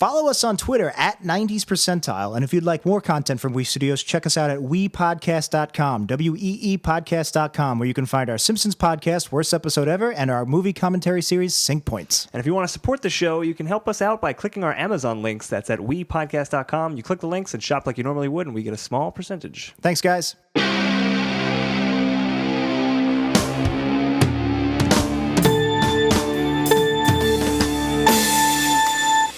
Follow us on Twitter at 90s Percentile. And if you'd like more content from We Studios, check us out at weepodcast.com, WEE podcast.com, where you can find our Simpsons podcast, Worst Episode Ever, and our movie commentary series, Sync Points. And if you want to support the show, you can help us out by clicking our Amazon links. That's at weepodcast.com. You click the links and shop like you normally would, and we get a small percentage. Thanks, guys.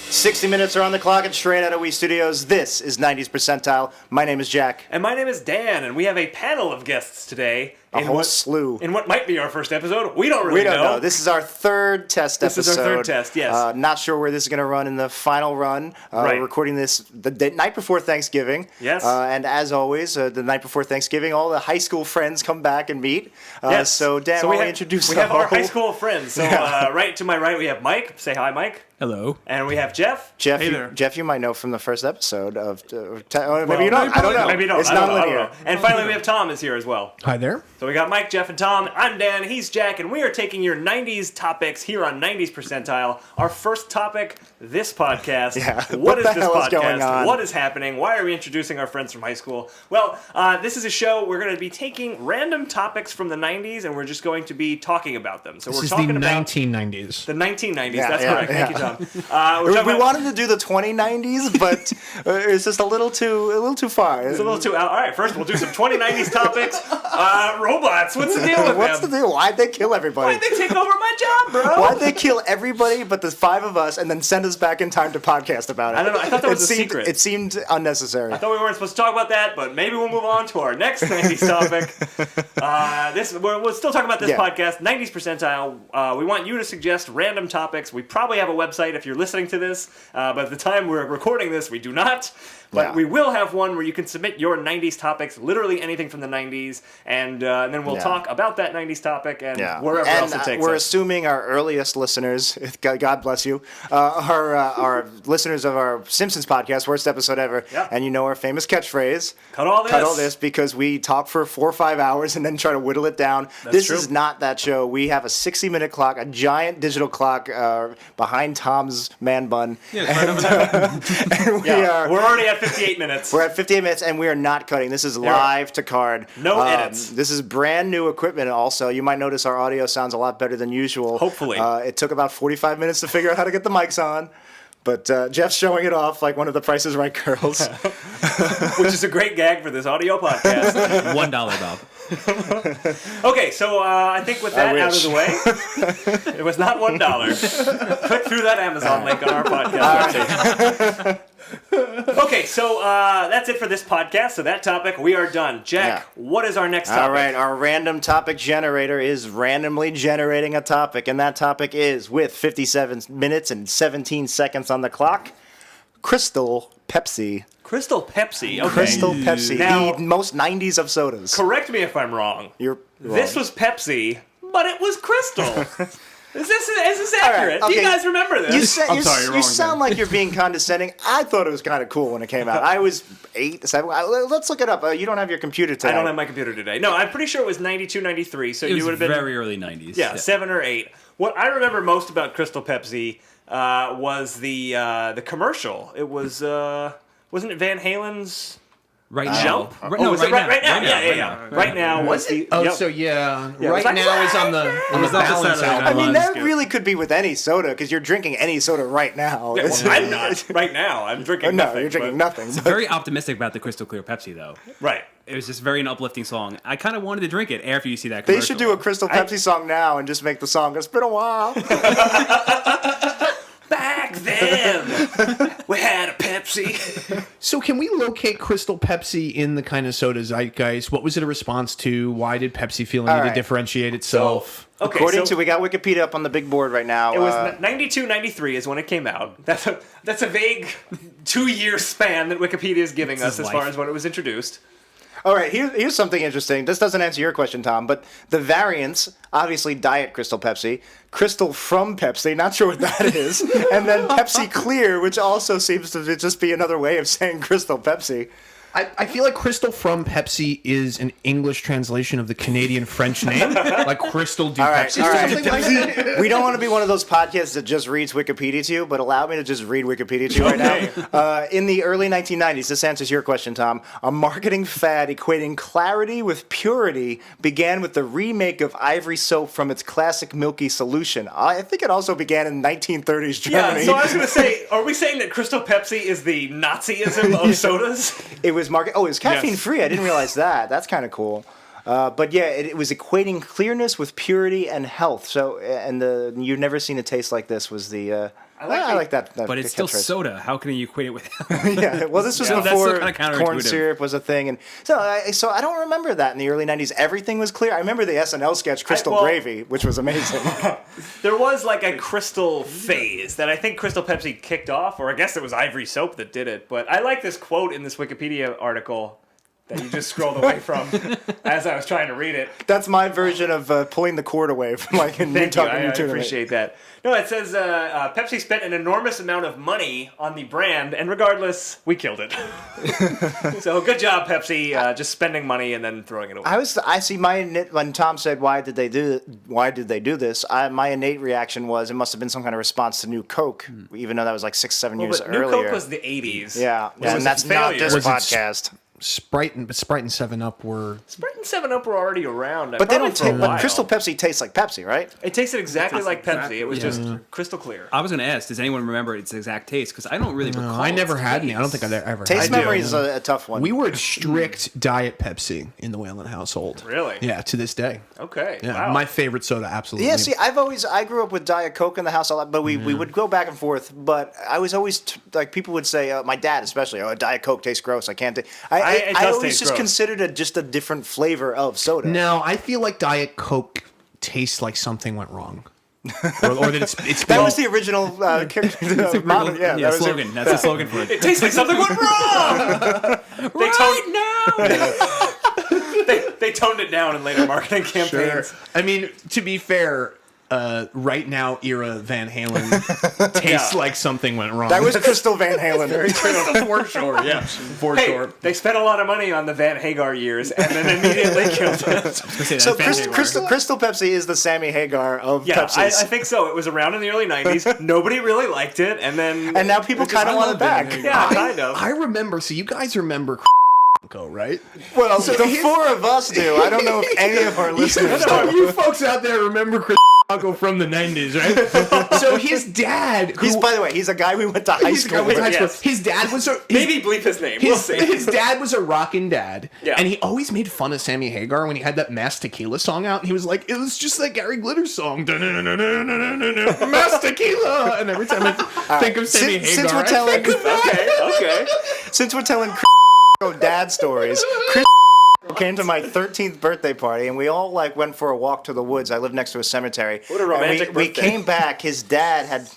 60 minutes are on the clock and straight out of We Studios. This is 90s Percentile. My name is Jack. And my name is Dan, and we have a panel of guests today. A whole slew. In what might be our first episode. We don't really know. This is our third test episode. This is our third test, yes. Not sure where this is going to run in the final run. Right. We're recording this the night before Thanksgiving. Yes. And as always, the night before Thanksgiving, all the high school friends come back and meet. Yes. So, Dan, why don't you introduce We have our high school friends. So, right to my right, we have Mike. Say hi, Mike. Hello. And we have Jeff. Hey there. Jeff, you might know from the first episode of... maybe you don't. I don't know. Maybe you don't. It's non-linear. And finally, we have Tom is here as well. Hi there. So we got Mike, Jeff, and Tom. I'm Dan, he's Jack, and we are taking your 90s topics here on 90s Percentile. Our first topic, this podcast. Yeah. What is the this hell is podcast? going on? What is happening? Why are we introducing our friends from high school? Well, this is a show we're going to be taking random topics from the 90s, and we're just going to be talking about them. So This we're is talking the about 1990s. the 1990s. Yeah, That's yeah, correct. yeah. Thank you, Tom. We wanted to do the 2090s, but it's just a little too far. It's a little too out. All right, first we'll do some 2090s topics. Robots, what's the deal with What's them? the deal? Why'd they kill everybody? Why'd they take over my job, bro? Why'd they kill everybody but the five of us and then send us back in time to podcast about it? I don't know. I thought that was a seemed, secret. It seemed unnecessary. I thought we weren't supposed to talk about that, but maybe we'll move on to our next 90s topic. We'll still talk about this podcast, 90s Percentile. We want you to suggest random topics. We probably have a website if you're listening to this, but at the time we're recording this, we do not. But we will have one where you can submit your 90s topics, literally anything from the 90s, and then we'll talk about that 90s topic and wherever else it takes us. We're assuming our earliest listeners, God bless you, are listeners of our Simpsons podcast, Worst Episode Ever, and you know our famous catchphrase, Cut all this. Cut all this, because we talk for 4 or 5 hours and then try to whittle it down. This is not that show. We have a 60-minute clock, a giant digital clock behind Tom's man bun. Yeah, and we're already at 58 minutes. We're at 58 minutes, and we are not cutting. This is live to card. No edits. This is brand new equipment also. You might notice our audio sounds a lot better than usual. Hopefully. It took about 45 minutes to figure out how to get the mics on. But Jeff's showing it off like one of the Price is Right girls. Which is a great gag for this audio podcast. $1, Bob. Okay, so I think with that out of the way, it was not $1. Click through that Amazon link on our podcast. Okay, so that's it for this podcast. So that topic, we are done. Jack, what is our next topic? All right, our random topic generator is randomly generating a topic, and that topic is, with 57 minutes and 17 seconds on the clock, Crystal Pepsi. Crystal Pepsi. Okay. Crystal Pepsi, Now, the most 90s of sodas. correct me if I'm wrong. You're wrong. This was Pepsi, but it was Crystal. Is this accurate? All right, Do you okay. guys remember this? I'm sorry, you're you wrong, sound like you're being condescending. I thought it was kind of cool when it came out. I was 8, 7. Let's look it up. You don't have your computer today. I don't have my computer today. No, I'm pretty sure it was 92, 93, so It you was would have been... very early 90s. Yeah, 7 or 8. What I remember most about Crystal Pepsi was the commercial. It was... wasn't it Van Halen's... Right now. Jump? Right, no, was it right, right now? now. Yeah. Right now was the... Oh, yep. so yeah. Yeah, Right it was like, now is on the balance Saturday Night album. I mean, Live that really could be with any soda, because you're drinking any soda right now. Yeah, well, I'm not. Right now. I'm drinking No, nothing. you're drinking but- nothing. Very optimistic about the Crystal Clear Pepsi, though. Right. It was just very an uplifting song. I kind of wanted to drink it after you see that commercial. They should do a Crystal Pepsi song now and just make the song, it's been a while. Back then, we had a Pepsi. So can we locate Crystal Pepsi in the kind of soda zeitgeist? What was it a response to? Why did Pepsi feel a need to differentiate itself? Okay, According so to, we got Wikipedia up on the big board right now. it was 92, 93 is when it came out. That's a vague 2-year span that Wikipedia is giving us as far as when it was introduced. All right, here's something interesting. This doesn't answer your question, Tom, but the variants, obviously Diet Crystal Pepsi, Crystal from Pepsi, not sure what that is, and then Pepsi Clear, which also seems to just be another way of saying Crystal Pepsi. I feel like Crystal from Pepsi is an English translation of the Canadian French name, like Crystal du Pepsi. all right. Something like that. We don't want to be one of those podcasts that just reads Wikipedia to you, but allow me to just read Wikipedia to you right now. In the early 1990s, this answers your question, Tom, a marketing fad equating clarity with purity began with the remake of Ivory soap from its classic milky solution. I think it also began in 1930s Germany. Yeah, so I was going to say, are we saying that Crystal Pepsi is the Nazism of sodas? It was it was caffeine free. I didn't realize that. That's kind of cool. But yeah, it was equating clearness with purity and health. So, and the "you've never seen a taste like this" was the. I like that. But it's still catchphrase. soda. How can you equate it with? Yeah. Well, this was that's before still kinda corn counterintuitive. syrup was a thing, and so I don't remember that in the early '90s. Everything was clear. I remember the SNL sketch "Crystal Gravy," which was amazing. There was like a Crystal phase that I think Crystal Pepsi kicked off, or I guess it was Ivory soap that did it. But I like this quote in this Wikipedia article that you just scrolled away from as I was trying to read it. That's my version of pulling the cord away from like in Thank you. talking I to tournament. appreciate that. No, it says Pepsi spent an enormous amount of money on the brand, and regardless, we killed it. So good job, Pepsi, just spending money and then throwing it away. I see when Tom said why did they do this? My innate reaction was it must have been some kind of response to New Coke, even though that was like 6-7 years but earlier. New Coke was the 80s. Yeah, It was and a that's not failure. this Was it podcast. Sprite and 7-Up were. Sprite and 7-Up were already around. But they don't take. But Crystal Pepsi tastes like Pepsi, right? It tasted exactly like Pepsi. exactly- It was just crystal clear. I was going to ask, does anyone remember its exact taste? Because I don't really recall. I never its had any. I don't taste. think I've ever Taste had memory any. is a tough one. We were strict Diet Pepsi in the Whalen household. Really? Yeah, to this day. Okay. Yeah, Wow. my favorite soda, absolutely. Yeah, see, I grew up with Diet Coke in the house a lot, but we would go back and forth. But I was always like, people would say, my dad especially, Diet Coke tastes gross. I can't. It I does always taste just gross. considered it just a different flavor of soda. No, I feel like Diet Coke tastes like something went wrong. or that it's That was the original motto. Yeah, that was slogan. That's the slogan for it. It tastes like something went wrong. They toned it down in later marketing campaigns. I mean, to be fair, right now era Van Halen tastes like something went wrong. That was Crystal Van Halen. for sure. Yeah, for Hey, sure. they spent a lot of money on the Van Hagar years and then immediately killed it. So Crystal Pepsi is the Sammy Hagar of Yeah, Pepsi. I think so. It was around in the early 90s. Nobody really liked it, and then... And now people kind of want it back. Yeah, kind of. I remember. So you guys remember right? Well, the four of us do. I don't know if any of our listeners do. You folks out there remember Chris from the 90s, right? So his dad... By the way, he's a guy we went to high school with. Yes. His dad was a... Maybe bleep his name. We'll see. His dad was a rockin' dad. Yeah. And he always made fun of Sammy Hagar when he had that Mass Tequila song out. And he was like, it was just like Gary Glitter's song. Mass Tequila! And every time I think of Sammy Hagar, Since we're telling, Okay. since we're telling dad stories, Chris came to my 13th birthday party, and we all went for a walk to the woods. I live next to a cemetery. What a romantic we birthday. came back. His dad had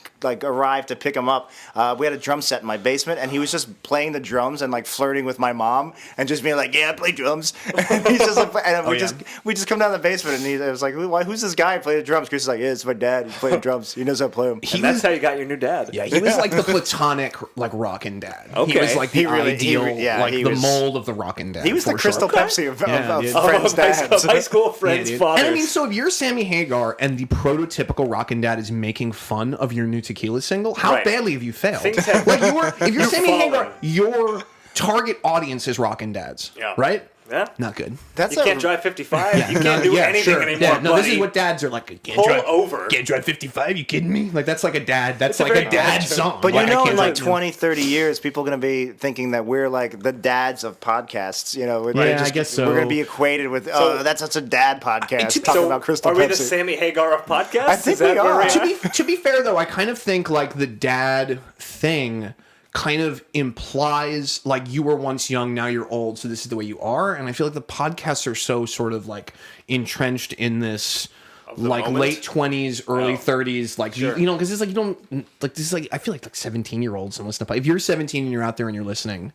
arrived to pick him up. We had a drum set in my basement, and he was just playing the drums and flirting with my mom and just being like, "Yeah, I play drums." And he's just we just come down the basement, and he was like, "Who's this guy playing the drums?" Chris is like, "Yeah, it's my dad. He's playing drums. He knows how to play them." And that's how you got your new dad. Yeah, he was like the platonic, rockin' dad. Okay. He was like the ideal, he the was- mold of the rockin' dad. He was the for Crystal sure. Pepsi of dude. friends' dads. High school friends' dude. fathers. And I mean, so if you're Sammy Hagar and the prototypical rockin' dad is making fun of your new tequila single, how Right. badly have you failed? Things have- If you're Sammy fallen. Hagar, your target audience is rockin' dads, Yeah. right? Yeah. Not good. That's You can't drive 55. You can't do anything anymore. Yeah, no, this buddy. is what dads are like. Can't Pull drive, over. Can't drive 55. You kidding me? That's like a dad. That's like very a dad dad song. But I in can't drive- 20, 30 years, people are going to be thinking that we're the dads of podcasts. I guess so. We're going to be equated with, that's such a dad podcast talking about Crystal Are we Pepsi. the Sammy Hagar of podcasts? I think Is that we where are. we're To be fair, though, I kind of think the dad thing kind of implies you were once young, now you're old, so this is the way you are. And I feel like the podcasts are so sort of entrenched in this moment? late 20s, early 30s, Sure. because it's you don't this is I feel like 17-year-olds and listen to if you're 17 and you're out there and you're listening,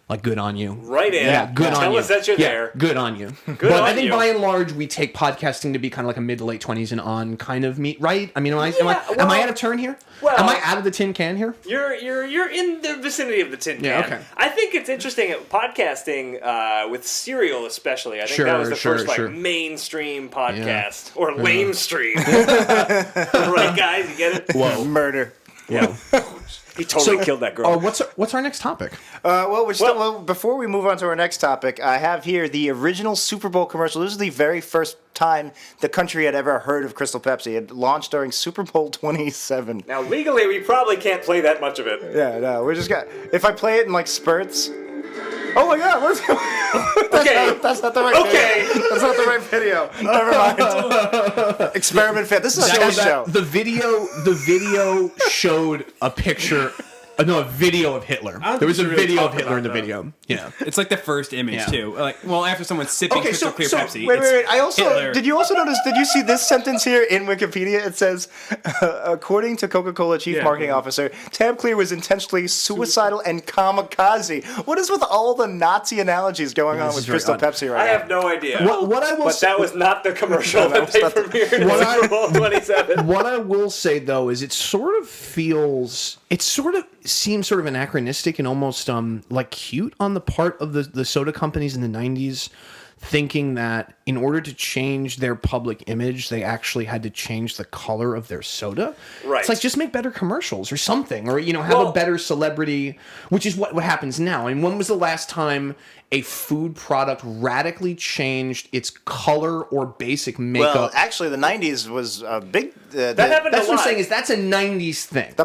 Like, good on you. Right in. Yeah, good on you. Tell us that you're there. Good on you. Good but on I think you. by and large, we take podcasting to be kind of like a mid to late 20s and on kind of meet, right? I mean, am I out of turn here? Well, am I out of the tin can here? You're in the vicinity of the tin can. Yeah, okay. I think it's interesting at podcasting with Serial especially. I think that was the first mainstream podcast or lamestream. Right, guys, you get it? Whoa, murder. Yeah. He totally killed that girl. What's our next topic? Well, before we move on to our next topic, I have here the original Super Bowl commercial. This is the very first time the country had ever heard of Crystal Pepsi. It launched during Super Bowl 27. Now, legally, we probably can't play that much of it. Yeah, no, we just got. If I play it in like spurts. Oh my God! That's not the right. Okay. Video. That's not the right video. Never mind. Experiment fit. This is a show. The video showed a picture. A video of Hitler. There was a video of Hitler in the video. Yeah, it's like the first image too. Like, well, after someone's sipping crystal clear Pepsi. Wait. I also Hitler. Did you also notice? Did you see this sentence here in Wikipedia? It says, according to Coca-Cola chief marketing officer, Tab Clear was intentionally suicidal and kamikaze. What is with all the Nazi analogies going on with Crystal Pepsi right now? I have no idea. But that was not the commercial that they premiered in Super Bowl 27. What I will say though is it sort of seems sort of anachronistic and almost like cute on the part of the soda companies in the 90s, thinking that in order to change their public image, they actually had to change the color of their soda. Right. It's like, just make better commercials or something, or have a better celebrity, which is what happens now. I mean, when was the last time a food product radically changed its color or basic makeup? Well, actually, the 90s was a big... that happened That's a what lot. I'm saying, is that's a 90s thing. The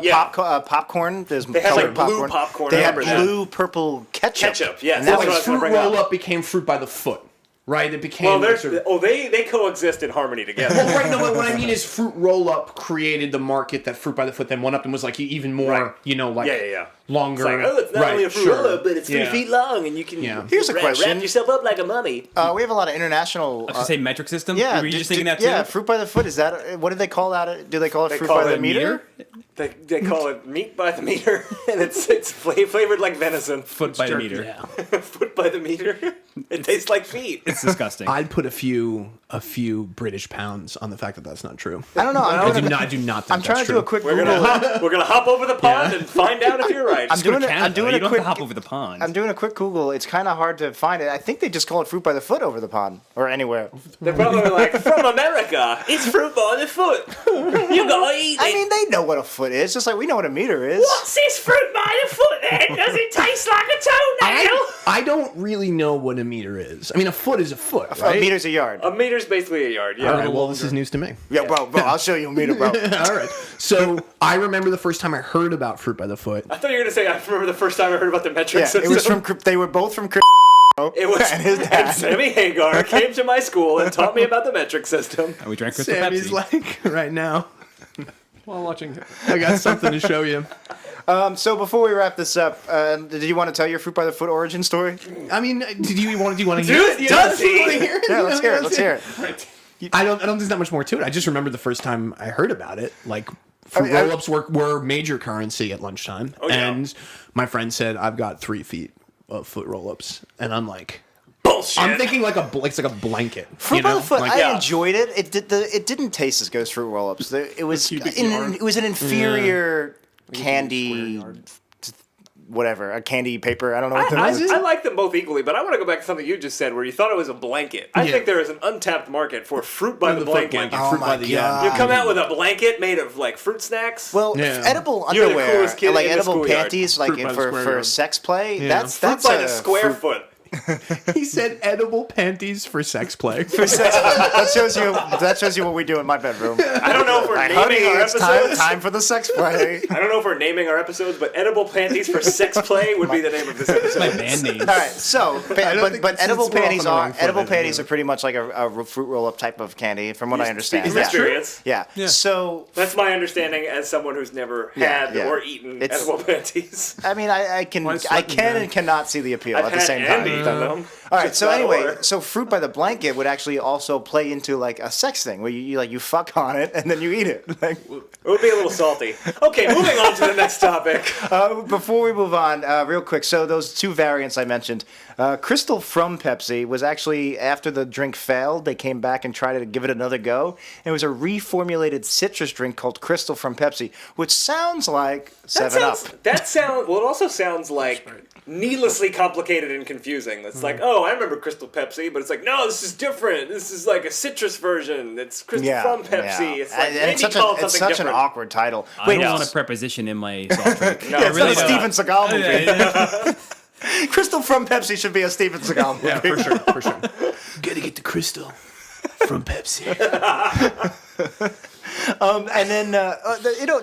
popcorn. There's They had colored like blue popcorn. They had I remember that. blue, purple ketchup. Yes, And that's that what I was was gonna Fruit bring up. roll-up became fruit by the foot, right? It became... they coexist in harmony together. Well, right, no, what I mean is fruit roll-up created the market that Fruit by the Foot then went up and was like even more, longer. It's not only a fruit roll-up, but it's 3 feet long, and you can Here's a question. wrap yourself up like a mummy. We have a lot of international... I was gonna say metric system. yeah. Were you just thinking that too? Yeah, Fruit by the Foot. Is that... What do they call that? Do they call it Fruit call by the it meter? They call it meat by the meter, and it's flavored like venison. Foot by the meter. Yeah. Foot by the meter. It tastes like feet. It's disgusting. I'd put a few British pounds on the fact that that's not true. I don't know. I do not think I'm trying that's to do true. a quick We're Google. gonna hop over the pond and find out if you're right. I'm doing Canada. a You don't quick... have to hop over the pond. I'm doing a quick Google. It's kind of hard to find it. I think they just call it Fruit by the Foot over the pond or anywhere. They're probably like, from America, it's fruit by the foot. You gotta eat it. I mean, they know what a foot is, just like we know what a meter is. What's this fruit by the foot then? Does it taste like a toenail? I don't really know what a meter is. I mean, a foot is a foot, A right? meter's a yard. A meter's basically a yard, yeah. All right, well, this is news to me. Yeah, bro, I'll show you a meter, bro. All right. So I remember the first time I heard about Fruit by the Foot. I thought you were going to say, I remember the first time I heard about the metric Yeah, system. it was from. They were both from. It was, and his dad. and Sammy Hagar came to my school and taught me about the metric system. And we drank Crystal Sammy's Pepsi. like, right now, while watching, I got something to show you. So before we wrap this up, did you want to tell your Fruit by the Foot origin story? I mean, do you want to hear Dude, it? does he? Yeah, let's hear it. Let's hear it. I don't think there's that much more to it. I just remember the first time I heard about it. Like, fruit roll-ups were major currency at lunchtime. Oh, yeah. And my friend said, I've got 3 feet of foot roll-ups. And I'm like... Bullshit. I'm thinking like it's like a blanket. Fruit by the Foot. Like, I enjoyed it. It didn't taste as good as Fruit Roll-Ups. It was an inferior candy. Whatever, a candy paper. I don't know what that is. I like them both equally, but I want to go back to something you just said where you thought it was a blanket. I think there is an untapped market for fruit by the blanket. Oh Fruit my by the God. You come out with a blanket made of like fruit snacks. Well, Yeah. edible You're the underwear, coolest kid like in the edible schoolyard. panties, like Fruit by the square for yard. sex play. Yeah. That's fruit by the a square fruit- foot. He said edible panties for sex play. For sex play. That shows you what we do in my bedroom. I don't know if we're Like, naming honey, our it's episodes. time for the sex play. I don't know if we're naming our episodes, but edible panties for sex play would be the name of this episode. My band name. All right, so think but this edible is well panties on the wrong foot, edible I think, panties yeah. are pretty much like a fruit roll up type of candy, from what I understand. Speaking from experience. Yeah. So That's my understanding as someone who's never had yeah. or eaten It's- edible panties. I mean, I can Why and sweating, man? cannot see the appeal I've at the had same and time. Nintendo. All right, so Not anyway, or. so fruit by the blanket would actually also play into like a sex thing where you fuck on it and then you eat it. Like, It would be a little salty. Okay, moving on to the next topic. before we move on, real quick, so those two variants I mentioned, Crystal from Pepsi was actually, after the drink failed, they came back and tried to give it another go. And it was a reformulated citrus drink called Crystal from Pepsi, which sounds like 7-Up. Well, it also sounds like needlessly complicated and confusing. It's like, oh, I remember Crystal Pepsi, but it's like, no, this is different. This is like a citrus version. It's Crystal from Pepsi. It's like, maybe it's such, call it it's something such an different. awkward title. I don't want a preposition in my soft drink. No, Yeah, it's really not a not. Steven Seagal movie. Yeah. Crystal from Pepsi should be a Steven Seagal movie. Yeah, for sure. Gotta get the crystal from Pepsi. And then,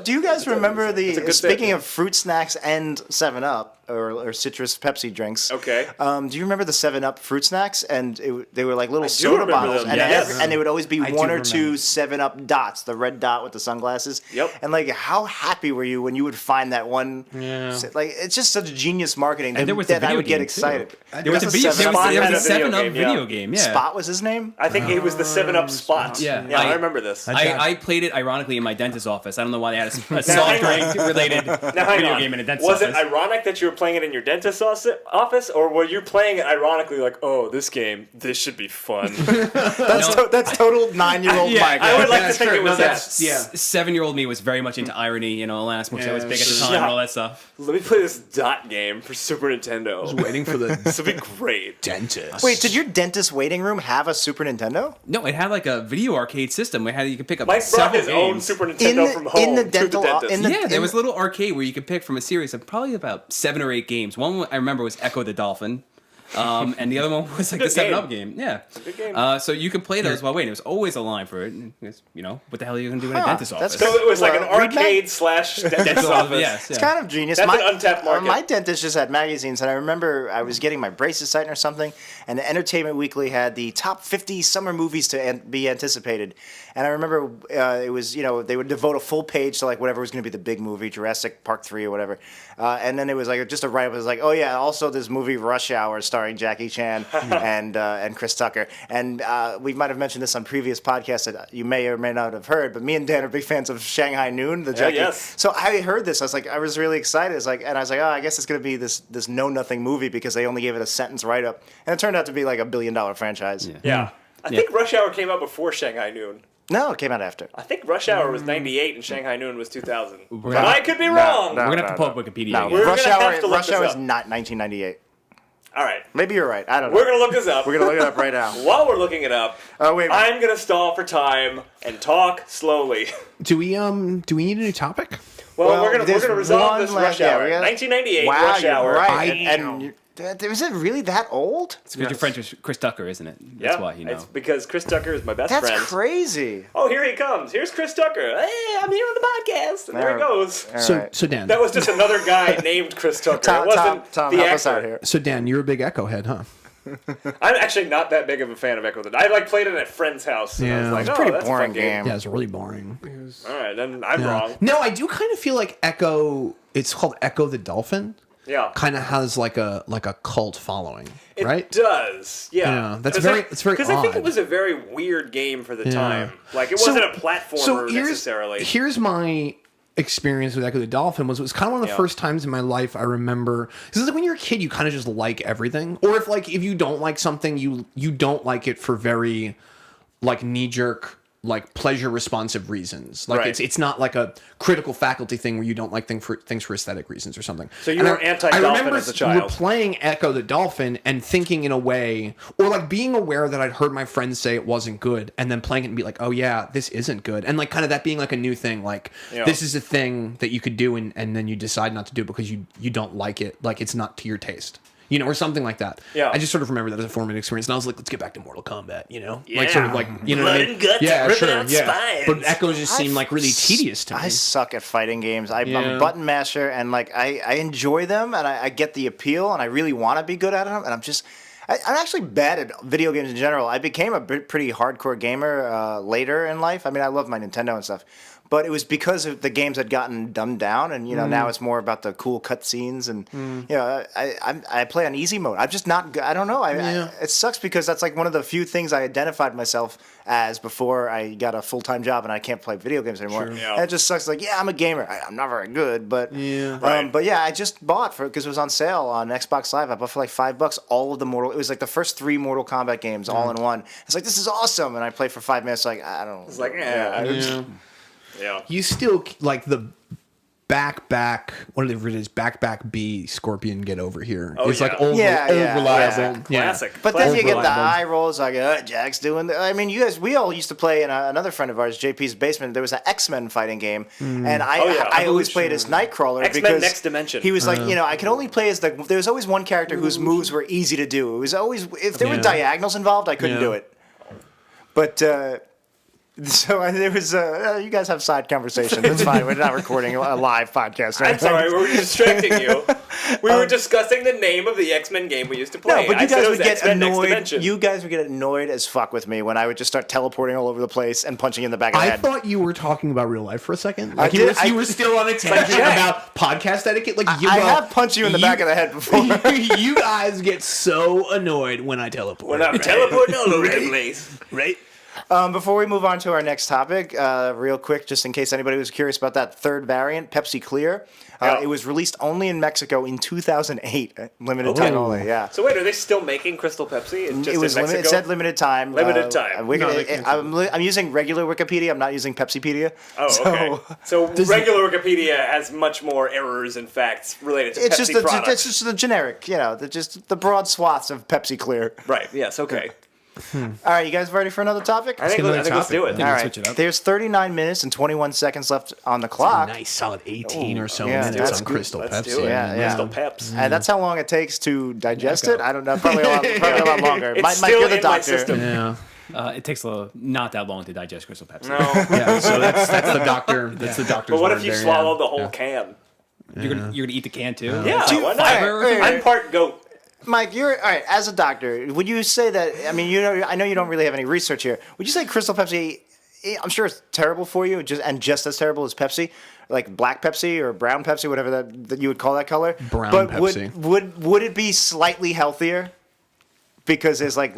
do you guys remember good speaking statement. of fruit snacks and 7-Up or citrus Pepsi drinks? Okay. Do you remember the 7-Up fruit snacks? And they were like little do soda remember bottles, them, and, yes. and they would always be I one do or two remember. 7-Up dots, the red dot with the sunglasses. Yep. And like, how happy were you when you would find that one? Yeah. Like, it's just such genius marketing And there was a that I video would get game, excited. too. There was a That's video. 7-Up. There had was a a video 7-Up game, video yeah. game. Yeah. Spot was his name. I think it was the 7-Up Spot. Yeah. Yeah, I remember this. I played it ironically in my dentist's office. I don't know why they had a soft hang drink related Now, hang video on. game in a dentist's Was office. it ironic that you were playing it in your dentist's office, or were you playing it ironically like, oh, this should be fun? That's total 9-year-old Yeah, Mike. I would like Yeah, to think sure. it was No, that. that's- yeah. 7-year-old me was very much into irony, alas, which I was big at the sure. time and all that stuff. Let me play this dot game for Super Nintendo. Waiting for the This would be great. dentist. Wait, did your dentist waiting room have a Super Nintendo? No, it had like a video arcade system where you could pick up Mike brought several his own games. Super Nintendo from home in the to dental the dentist. in the- Yeah, there was a little arcade where you could pick from a series of probably about 7 or 8 games. One I remember was Echo the Dolphin. And the other one was like the Good 7-Up game. Yeah. good game. So you could play those while waiting. There was always a line for it. And it's, what the hell are you going to do in a dentist's that's office? So it was like an Well, read arcade / dentist Dentist's office. yes. It's Yeah. kind of genius. That's an untapped market. My dentist just had magazines, and I remember I was getting my braces tightened or something, and the Entertainment Weekly had the top 50 summer movies to be anticipated. And I remember it was, they would devote a full page to like whatever was going to be the big movie, Jurassic Park 3 or whatever. And then it was like just a write-up. It was like, oh yeah, also this movie Rush Hour starring Jackie Chan and Chris Tucker. And we might have mentioned this on previous podcasts that you may or may not have heard, but me and Dan are big fans of Shanghai Noon, the Jackie. yes. So I heard this. I was really excited. And I was like, oh, I guess it's going to be this know nothing movie because they only gave it a sentence write-up. And it turned out to be like $1 billion franchise. Yeah. I think Rush Hour came out before Shanghai Noon. No, it came out after. I think Rush Hour was 98 and Shanghai Noon was 2000. But gonna- I could be wrong. no. We're going to have to pull up Wikipedia No, again. We're Rush gonna Hour, have to look Rush this Hour up. is not 1998. All right. Maybe you're right. I don't know. We're going to look this up. We're gonna look it up right now. While we're looking it up, Oh wait. I'm going to stall for time and talk slowly. Do we need a new topic? Well, we're there's gonna resolve one this left- Rush yeah, Hour. we gotta- 1998 Wow, Rush you're Hour. right. And Is it really that old? It's because your friend is Chris Tucker, isn't it? That's why you know. It's because Chris Tucker is my best That's friend. crazy. Oh, here he comes. Here's Chris Tucker. Hey, I'm here on the podcast. And there he goes. All So right. so Dan. That was just another guy named Chris Tucker. Tom, it wasn't Tom, the help actor. us out here. So Dan, you're a big Echo head, huh? I'm actually not that big of a fan of Echo the Dolphin. I played it at a friend's house. And I was Yeah. like, It's oh, a pretty that's boring a fun game. game. Yeah, it's really boring. All right, then I'm Yeah. wrong. No, I do kind of feel like Echo. It's called Echo the Dolphin. Yeah. Kind of has like a cult following, It right? does, yeah. Yeah, that's 'Cause very- I- it's very Because I think odd. it was a very weird game for the Yeah. time. Like, it wasn't a platformer necessarily. Here's my experience with Echo the Dolphin was it was kind of one of the Yeah. first times in my life I remember because like when you're a kid you kind of just like everything, or if you don't like something you don't like it for very like knee-jerk like pleasure responsive reasons. Like Right. it's not like a critical faculty thing where you don't like things for aesthetic reasons or something. So you And were anti-dolphin I remember as a child. playing Echo the Dolphin and thinking in a way, or like being aware that I'd heard my friends say it wasn't good, and then playing it and be like, oh yeah, this isn't good, and like kind of that being like a new thing, like Yeah. this is a thing that you could do, and then you decide not to do it because you don't like it, like it's not to your taste. Or something like that. Yeah. I just sort of remember that as a formative experience, and I was like, let's get back to Mortal Kombat, like Yeah. sort of like, you know what I Blood mean? and guts, yeah, ripping sure, out yeah. spines. But Echoes just seemed like really tedious to me. I suck at fighting games. I'm Yeah. a button masher, and like I enjoy them, and I get the appeal, and I really want to be good at them, and I'm actually bad at video games in general. I became a pretty hardcore gamer later in life. I mean, I love my Nintendo and stuff, but it was because of the games had gotten dumbed down, and now it's more about the cool cutscenes, and I play on easy mode. I'm just not. I don't know. It sucks because that's like one of the few things I identified myself as before I got a full-time job and I can't play video games anymore. Sure. Yeah. And it just sucks. Like, I'm a gamer. I'm not very good, but Right. but yeah, I just bought because it was on sale on Xbox Live. I bought for like $5 all of the Mortal. It was like the first 3 Mortal Kombat games all in one. It's like, this is awesome, and I played for 5 minutes. Like, I don't. It's like, yeah. You still like the back whatever it is, back B Scorpion get over here. Oh, It's yeah. like over Yeah. reliable. Classic. But then you get the Reliable. eye rolls like, Jack's doing. I mean, we all used to play in another friend of ours, JP's basement. There was an X-Men fighting game, and I always played as Nightcrawler X-Men because Next Dimension. he was like, I could only play as there was always one character whose moves were easy to do. It was always if there were diagonals involved, I couldn't do it. But. So there was you guys have side conversations. It's fine. We're not recording a live podcast. Right? I'm sorry, we were distracting you. We were discussing the name of the X-Men game we used to play. No, but I you said guys it would was get X-Men Next annoyed. Dimension. You guys would get annoyed as fuck with me when I would just start teleporting all over the place and punching you in the back of the I head. thought you were talking about real life for a second. I Like did- you were still on a tangent Jack. about podcast etiquette. Like I have punched you in the back of the head before. You guys get so annoyed when I teleport. We're not teleporting all over the place. right? Before we move on to our next topic, real quick, just in case anybody was curious about that third variant, Pepsi Clear. Yeah. It was released only in Mexico in 2008, limited time only. Yeah. So wait, are they still making Crystal Pepsi? It's just It was in Mexico? it said limited time. Limited time. I'm using regular Wikipedia. I'm not using Pepsipedia. Oh, okay. So regular Wikipedia has much more errors and facts related to It's Pepsi just products. it's just the generic, just the broad swaths of Pepsi Clear. Right. Yes. Okay. All right, you guys ready for another topic? I think let's do it. think All we'll right. switch it up. There's 39 minutes and 21 seconds left on the clock. Nice solid 18 or so yeah, minutes that's on good. Crystal Let's Pepsi. do it. Yeah, yeah. Crystal Peps. And that's how long it takes to digest it. I don't know. Probably a lot longer. It's Mike, still you're the in my doctor. system. Yeah. It takes not that long to digest Crystal Pepsi. No. Yeah. So that's the doctor. That's the doctor's But what word if you there, swallowed yeah. the whole can? You're gonna eat the can too. Yeah. It's like Why not? fiber or something? I'm part goat. Mike, you're all right. As a doctor, would you say that? I mean, I know you don't really have any research here. Would you say Crystal Pepsi? I'm sure it's terrible for you, just as terrible as Pepsi, like black Pepsi or brown Pepsi, whatever that you would call that color. Brown but Pepsi. Would it be slightly healthier? Because there's like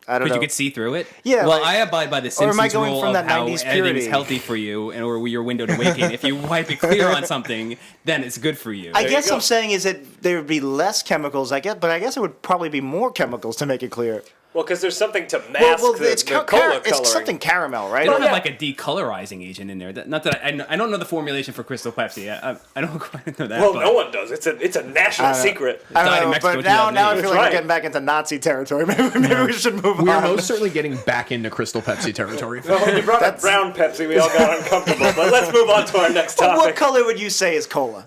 I don't Because know. you could see through it. Yeah, Well, like- I abide by the or am I Simpsons going rule from of that how 90s everything purity? is healthy for you, or your window to waking. If you wipe it clear on something, then it's good for you. I you guess go. I'm saying is that there would be less chemicals, but I guess it would probably be more chemicals to make it clear. Well, because there's something to mask It's the cola coloring. it's something caramel, right? They don't yeah. have like a decolorizing agent in there. Not that I don't know the formulation for Crystal Pepsi. I don't quite know that. Well, but no one does. It's a national secret. I died in don't know, Mexico but in now I 2008. feel like Right. we're getting back into Nazi territory. Maybe we should move We're on. most certainly getting back into Crystal Pepsi territory. When you brought up brown Pepsi, we all got uncomfortable. But let's move on to our next But what topic. color would you say is cola?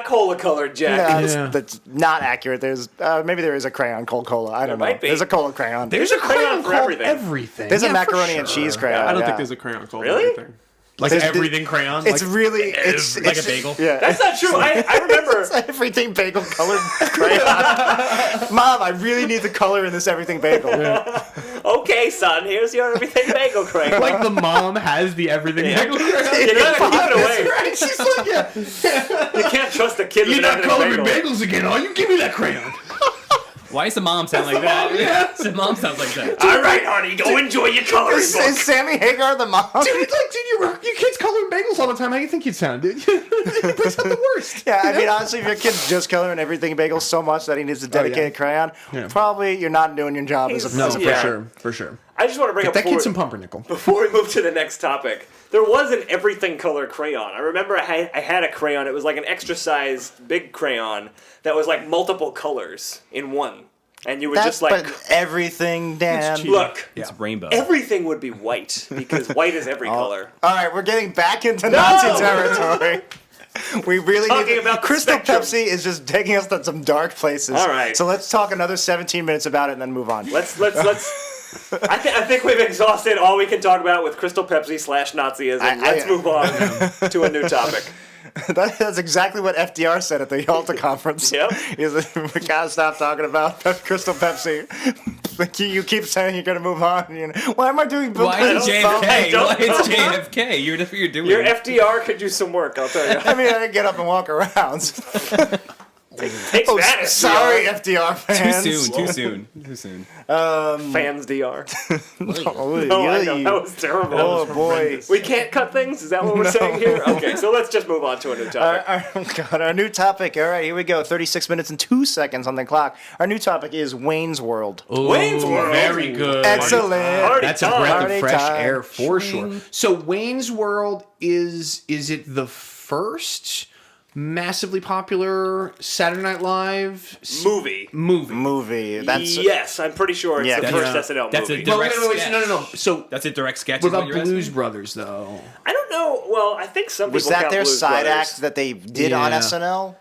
Cola colored, Jack. That's not accurate. There's maybe there is a crayon called cola. I don't know. might be. There's a cola crayon. There's a crayon for called everything. There's a Yeah, for macaroni and sure. cheese crayon. I don't yeah. think there's a crayon called Really? everything. Like There's- everything crayon. It's like, really it's like a bagel. Yeah, That's not true. I remember. It's everything bagel colored crayon. Mom, I really need the color in this everything bagel. Okay, son, here's your everything bagel crayon. like the mom has the everything. You gotta give it away. Right? She's like, yeah. You can't trust a kid You're with an not everything coloring bagel. bagels again, are you? Give me that crayon. Why does the mom sound like that? The mom sounds like that. All right, honey, go enjoy your coloring Is book. Sammy Hagar the mom? Dude, your kids coloring bagels all the time. How do you think you'd sound, dude? It brings out the worst. Yeah, I mean, honestly, if your kid's just coloring everything bagel so much that he needs a dedicated crayon, probably you're not doing your job as a No, as a for Yeah. sure, for sure. I just want to bring up That before, kid's some pumpernickel. before we move to the next topic. There was an everything color crayon. I remember I had a crayon. It was like an extra sized big crayon that was like multiple colors in one. And you would That's just like, but everything, Dan. look, It's rainbow. everything would be white because white is every color. All right, we're getting back into Nazi territory. We really Talking need about the Crystal spectrum. Pepsi is just taking us to some dark places. All right. So let's talk another 17 minutes about it and then move on. Let's. I think we've exhausted all we can talk about with Crystal Pepsi / Nazism. Let's move on to a new topic. That's exactly what FDR said at the Yalta conference. Yep. He's like, we gotta stop talking about Crystal Pepsi. Like, you keep saying you're gonna move on. You know, why am I doing Bill Why is Clinton's it JFK? don't Why is know. JFK? You're that's what you're doing. Your FDR could use some work, I'll tell you. I mean, I didn't get up and walk around. Take Oh, that, FDR. sorry, FDR too fans. soon. Fans DR. Oh, No, I know. That was terrible. Oh, boy. We can't cut things? Is that what we're saying here? Okay, so let's just move on to a new topic. Our new topic. All right, here we go. 36 minutes and 2 seconds on the clock. Our new topic is Wayne's World. Wayne's World. Very good. Excellent. Party That's a time. breath Party of fresh time. air for sure. So Wayne's World is it the first massively popular Saturday Night Live Movie. Movie. That's Yes, I'm pretty sure it's Yeah, the that's- first SNL that's movie. a direct wait, sketch. no. So That's a direct sketch. what is about you're Blues asking? Brothers though? I don't know. Well, I think some Was people that count their Blues side Brothers. act that they did on Yeah. SNL?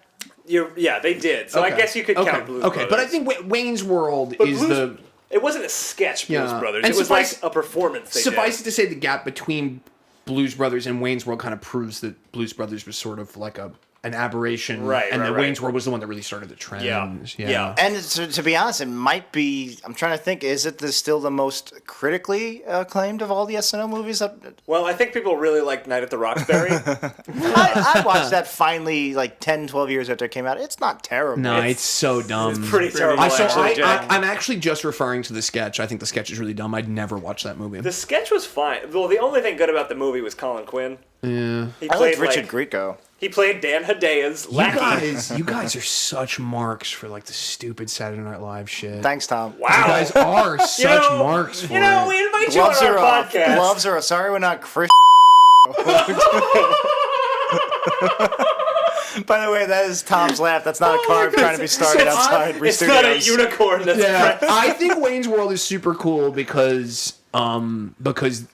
Yeah, they did. So I Okay. guess you could okay. count Blues Okay, Brothers. but I think Wayne's World But is Blues- it wasn't a sketch, Blues Yeah. Brothers. And It was suffice- like a performance they suffice did. it to say the gap between Blues Brothers and Wayne's World kind of proves that Blues Brothers was sort of like an aberration, Right, and right, that right. Wayne's World was the one that really started the trend. Yeah. And to be honest, it might be. I'm trying to think. Is it still the most critically acclaimed of all the SNL movies? Well, I think people really liked Night at the Roxbury. I watched that finally like 10, 12 years after it came out. It's not terrible. No, it's so dumb. It's pretty terrible, actually, Jack. I'm actually just referring to the sketch. I think the sketch is really dumb. I'd never watch that movie. The sketch was fine. Well, the only thing good about the movie was Colin Quinn. Yeah. He I played liked Richard Grieco. He played Dan Hidea's lackey. You guys are such marks for like the stupid Saturday Night Live shit. Thanks, Tom. You guys are such marks for You know, it. we invite you Gloves on are our off. podcast. Gloves are off. Sorry, we're not Chris. By the way, that is Tom's laugh. That's not a car trying to be started outside Bree It's not a Studios. unicorn. That's Yeah, I think Wayne's World is super cool because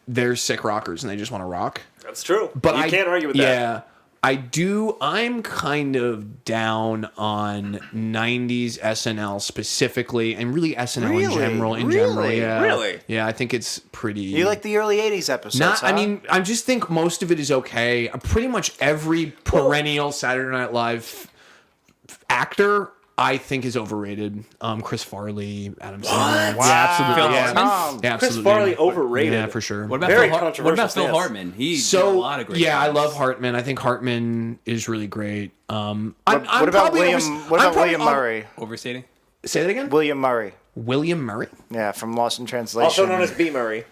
they're sick rockers and they just want to rock. That's true. But you can't argue with that. Yeah, I do. I'm kind of down on 90s SNL specifically, and really SNL in Really? general. Really? Yeah. Really? Yeah, I think it's pretty. You like the early 80s episodes, Not, huh? I mean, I just think most of it is okay. Pretty much every perennial Saturday Night Live actor, I think, is overrated. Chris Farley, Adam Sandler. Wow. Yeah, absolutely. Phil Yeah. Hartman? Yeah, Chris absolutely. Farley overrated. Yeah, for sure. What about Very Phil controversial What about Phil stance. Hartman? He did So a lot of great. yeah, jobs. I love Hartman. I think Hartman is really great. I'm what about probably William? overs- What I'm about probably William Murray? Overstating. Say that again. William Murray. William Murray. Yeah, from Lost in Translation. Also known as B. Murray.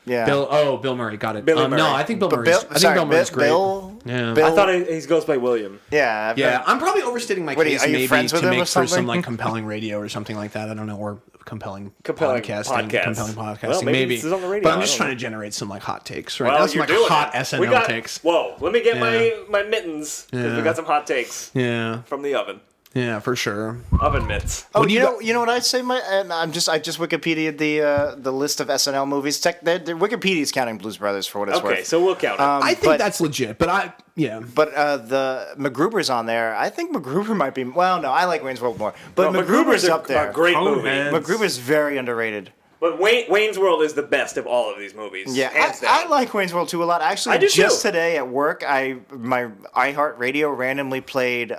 Yeah. Bill Murray. Got it. Billy Murray. No, I think Bill But Murray's. Bill, I think sorry, Bill Murray's great. Bill. Yeah. Bill. I thought he goes by William. Yeah. I've Yeah, heard- I'm probably overstating my What are you- case are you maybe friends with to him or make for some something? like compelling radio or something like that. I don't know, or compelling Compelling podcasting. podcast. Compelling podcasting, Well, maybe maybe. this is on the radio, But I'm I just don't trying know. to generate some like hot takes, right? Well, That's you're like doing hot it. SNL We got, takes. Whoa, let me get Yeah. my mittens because Yeah. we got some hot takes Yeah, from the oven. yeah, for sure. Oven mitts. Oh, do you you know, you know what I'd say? And I just Wikipedia'd the list of SNL movies. Wikipedia's counting Blues Brothers for what it's Okay, worth. so we'll count it. I think but- that's legit, but But the MacGruber's on there. I think MacGruber might be. Well, no, I like Wayne's World more. But No, MacGruber's a, up there. a great movie. Coneheads. MacGruber's very underrated. But Wayne's World is the best of all of these movies. Yeah, hands I down. like Wayne's World 2 a lot. Actually, I do just too. today at work, my iHeartRadio randomly played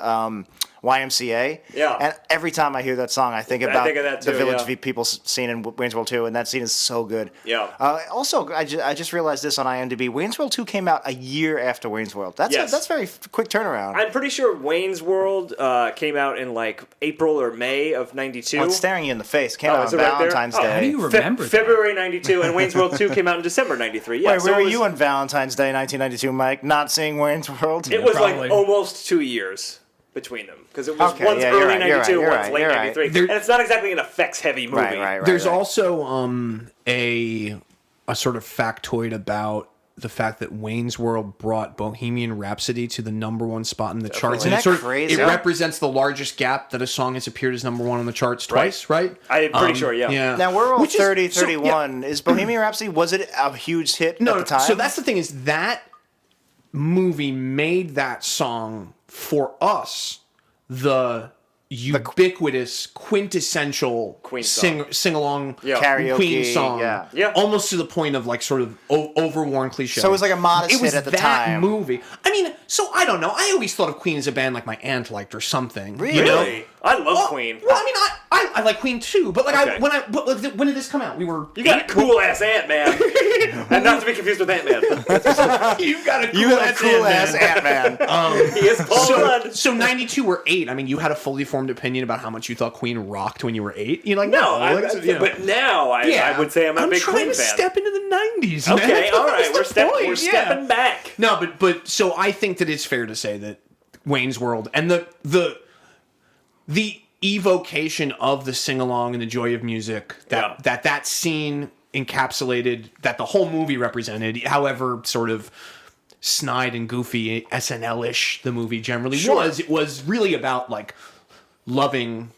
YMCA. Yeah. And every time I hear that song, I think I about think of that the too, Village yeah. People scene in Wayne's World 2, and that scene is so good. Yeah. Also, I just realized this on IMDb. Wayne's World 2 came out a year after Wayne's World. That's Yes. that's very quick turnaround. I'm pretty sure Wayne's World came out in like April or May of '92. Well, it's staring you in the face. Came Oh, out is on it right there? Valentine's Oh, Day. How do you remember that? February '92, and Wayne's World 2 came out in December '93. Yeah, Wait, so where it were was, you on Valentine's Day, 1992, Mike? Not seeing Wayne's World? It was Probably. like almost 2 years between them because it was Okay, one's yeah, you're early right, you're '92, right, one's you're late right, you're '93, right. There- and it's not exactly an effects-heavy movie. Right. there's right. also a sort of factoid about the fact that Wayne's World brought Bohemian Rhapsody to the #1 spot in the charts. Isn't And that it sort of crazy? it represents the largest gap that a song has appeared as #1 on the charts twice, right? I'm pretty sure, yeah. Yeah. Now we're all Which is- 30, so, yeah. 31. Is Bohemian Rhapsody, was it a huge hit No, at the time? so that's the thing is that movie made that song for us the ubiquitous, quintessential Queen song. sing along Karaoke, Queen song, Yeah. almost to the point of like sort of overworn cliche. So it was like a modest It was hit at the that time. movie. I mean, so I don't know. I always thought of Queen as a band like my aunt liked or something. Really? You know? Really? I love Queen. Well, I mean, I like Queen too, but like Okay. when did this come out? We were You got a cool ass Ant Man, and not to be confused with Ant Man. you got a cool You have a cool ass Ant-Man. He is Paul Rudd. So 92 or 8. I mean, you had a fully formed opinion about how much you thought Queen rocked when you were 8. You're like, No, but but now I would say I'm a big trying Queen to fan. step into the 90s. Man. Okay, all right, That's we're the point, stepping back. No, but so I think that it's fair to say that Wayne's World and the evocation of the sing along and the joy of music that scene encapsulated, that the whole movie represented, however sort of snide and goofy SNL-ish the movie generally was. It was really about like loving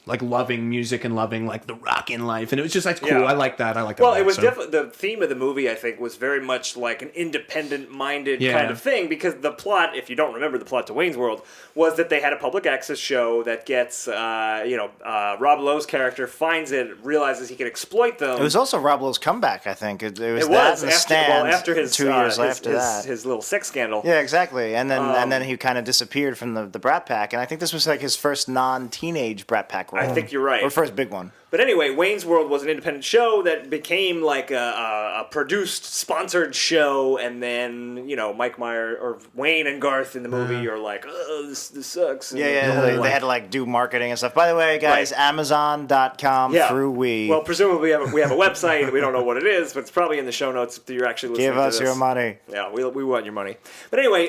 music and loving like the rock in life, and it was just, that's cool. Yeah. I like that. Well, it was definitely, the theme of the movie, I think, was very much like an independent-minded kind of thing, because the plot, if you don't remember the plot to Wayne's World, was that they had a public access show that gets, Rob Lowe's character finds it, realizes he can exploit them. It was also Rob Lowe's comeback, I think. It was It that was and The after, Stand after his 2 years after his, that. his little sex scandal. Yeah, exactly. And then he kind of disappeared from the Brat Pack, and I think this was like his first non-teenage Brat Pack role. I think you're right. Or first big one. But anyway, Wayne's World was an independent show that became like a produced, sponsored show, and then, Mike Myers or Wayne and Garth in the movie are like, oh, this sucks. And They had to like do marketing and stuff. By the way, guys, Amazon.com through We. Well, presumably we have a website. We don't know what it is, but it's probably in the show notes if you're actually listening Give to us this. your money. Yeah, we want your money. But anyway,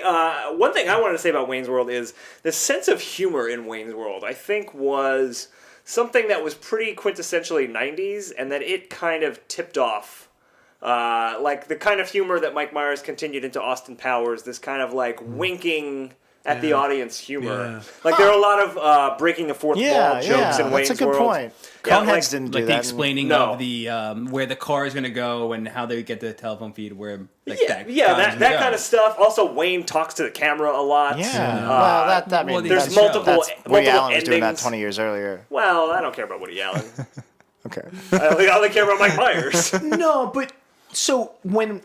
one thing I wanted to say about Wayne's World is the sense of humor in Wayne's World, I think, was something that was pretty quintessentially 90s, and that it kind of tipped off. Like the kind of humor that Mike Myers continued into Austin Powers, this kind of like winking at the audience humor. Yeah. Like there are a lot of breaking a fourth wall jokes in Wayne's that's a good World. point. Yeah, Coneheads didn't do Like that. the explaining No. of the where the car is going to go and how they get the telephone feed where like, that guy's gonna kind go. of stuff. Also, Wayne talks to the camera a lot. Yeah. Well, I mean, well, There's That's multiple Woody Allen was endings. doing that 20 years earlier. Well, I don't care about Woody Allen. Okay. I only care about Mike Myers. No, but so when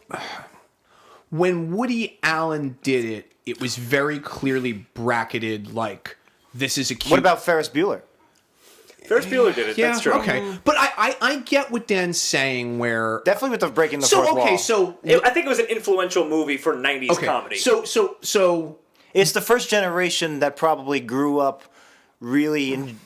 Woody Allen did it, it was very clearly bracketed like, this is a cute... What about Ferris Bueller? Ferris Bueller did it. Yeah, That's true. okay. But I get what Dan's saying where... Definitely with the breaking the fourth wall. So... I think it was an influential movie for 90s comedy. So It's the first generation that probably grew up really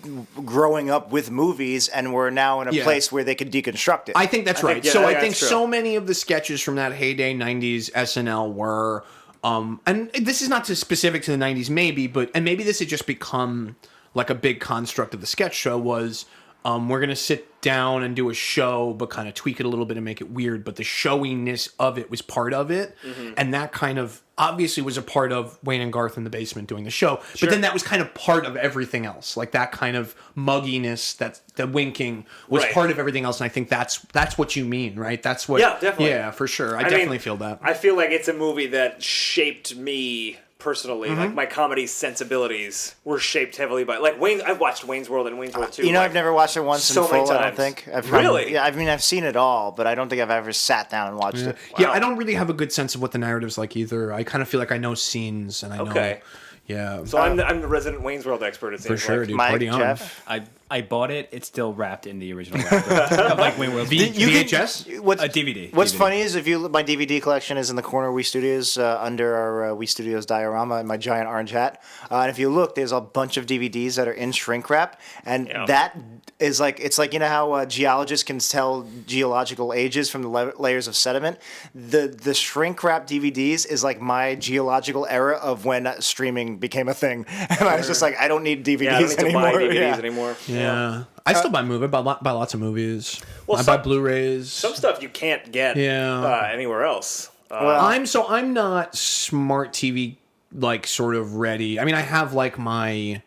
growing up with movies, and we're now in a place where they could deconstruct it. I think that's right. think- yeah, I yeah, think that's true. so many of the sketches from that heyday 90s SNL were... and this is not specific to the 90s maybe, but... And maybe this had just become like a big construct of the sketch show was... we're going to sit down and do a show, but kind of tweak it a little bit and make it weird. But the showiness of it was part of it. Mm-hmm. And that kind of obviously was a part of Wayne and Garth in the basement doing the show. But then that was kind of part of everything else. Like that kind of mugginess, the winking was Right. part of everything else. And I think that's what you mean, right? That's what. Yeah, definitely. Yeah, for sure. I mean, definitely feel that. I feel like it's a movie that shaped me personally. Mm-hmm. Like my comedy sensibilities were shaped heavily by Wayne. I've watched Wayne's World and Wayne's World 2. You know, I've never watched it once so in many full, I don't times. think. Really? Yeah, I mean, I've seen it all, but I don't think I've ever sat down and watched it. Yeah, Wow. I don't really have a good sense of what the narrative's like either. I kind of feel like I know scenes and I know. Okay. Yeah. So I'm the resident Wayne's World expert. It for seems sure, like. dude. Mike, Party on. Jeff? I bought it. It's still wrapped in the original wrapper of like Wayne World. You can- VHS? What's, A DVD. What's DVD. funny is if you look, my DVD collection is in the corner of We Studios under our We Studios diorama in my giant orange hat. And if you look, there's a bunch of DVDs that are in shrink wrap, and Yeah. that is like, it's like, you know how geologists can tell geological ages from the layers of sediment. The shrink wrap DVDs is like my geological era of when streaming became a thing, and I was just like, I don't need DVDs Yeah, I don't need to anymore. buy DVDs Yeah. anymore. Yeah. I still buy movies. I buy lots of movies. Well, I some- buy Blu-rays. Some stuff you can't get anywhere else. Well, I'm not smart TV like sort of ready. I mean, I have like my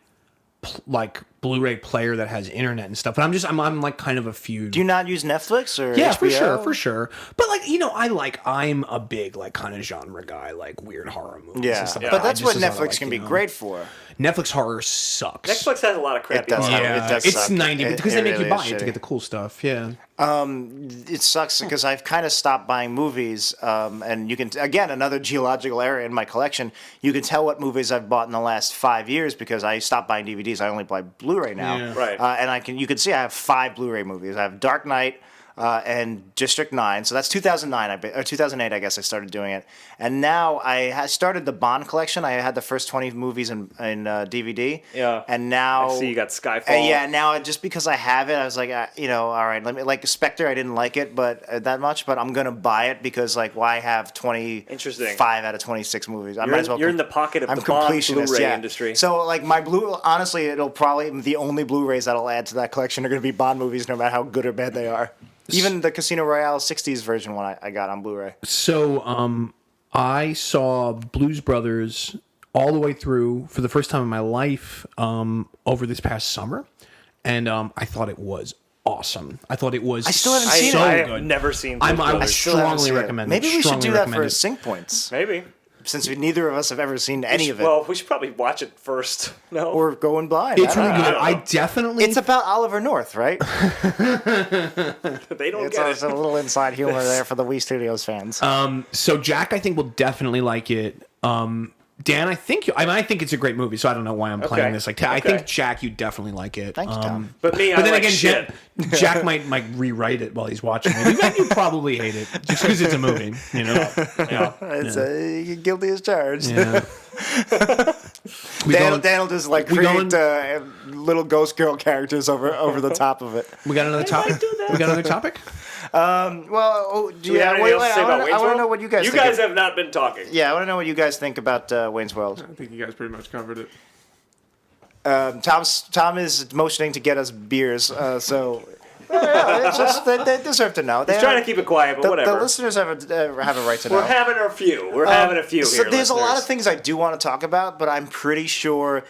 Blu-ray player that has internet and stuff. But I'm like kind of a few. Do you not use Netflix or Yeah, HBO? for sure. But like, I'm a big like kind of genre guy, like weird horror movies. Yeah, and stuff. but that's what Just as I Netflix like, can be you know. great for. Netflix horror sucks. Netflix has a lot of crappy does. horror. Yeah. it does it's suck. 90 because It they make really you buy is it to shitty. get the cool stuff. Yeah. It sucks because I've kind of stopped buying movies, and you can again another geological area in my collection. You can tell what movies I've bought in the last 5 years because I stopped buying DVDs. I only buy Blu-ray now, Yeah. Right. And you can see I have 5 Blu-ray movies. I have Dark Knight. And District 9, so that's 2009 or 2008, I guess I started doing it. And now I started the Bond collection. I had the first 20 movies in DVD. Yeah. And now I see you got Skyfall. yeah, now just because I have it, I was like, all right, let me like Spectre. I didn't like it, but that much. But I'm gonna buy it because like, why have 25 out of 26 movies? I might as well. You're in the pocket of I'm the Bond completionist, Blu-ray yeah. industry. So like honestly, it'll probably the only Blu-rays that'll add to that collection are gonna be Bond movies, no matter how good or bad they are. Even the Casino Royale 60s version one I got on Blu-ray. So I saw Blues Brothers all the way through for the first time in my life over this past summer, and I thought it was awesome. I thought it was. I still haven't seen so it. I good. have never seen. I Blues would Brothers. Still haven't strongly seen it. recommend it. Maybe we should Strongly do that recommend for it. Sync Points, Maybe. since neither of us have ever seen any of it. Well, we should probably watch it first. No. Or going blind. It's I don't really know. good. I definitely. It's about Oliver North, right? They don't It's get also it. a little inside humor there for the Wii Studios fans. So Jack, I think will definitely like it. Dan, I think it's a great movie. So I don't know why I'm playing Okay. this. Like, I Okay. think Jack, you definitely like it. Thanks, Tom. But me, I But then like again, shit. Jack might rewrite it while he's watching it. You probably hate it just because it's a movie, you know. Yeah. It's guilty as charged. Yeah. Dan will just like we create going- little ghost girl characters over the top of it. We got another topic. do that. We got another topic. Well, Do we have anything else to say about Wayne's I want to World? know what you guys. You think guys of, have not been talking. yeah, I want to know what you guys think about Wayne's World. I think you guys pretty much covered it. Tom is motioning to get us beers, so. Yeah, it's just they deserve to know. He's trying to keep it quiet, but the whatever. listeners have a right to know. We're having a few. We're having a few So here. there's a lot of listeners. things I do want to talk about, but I'm pretty sure,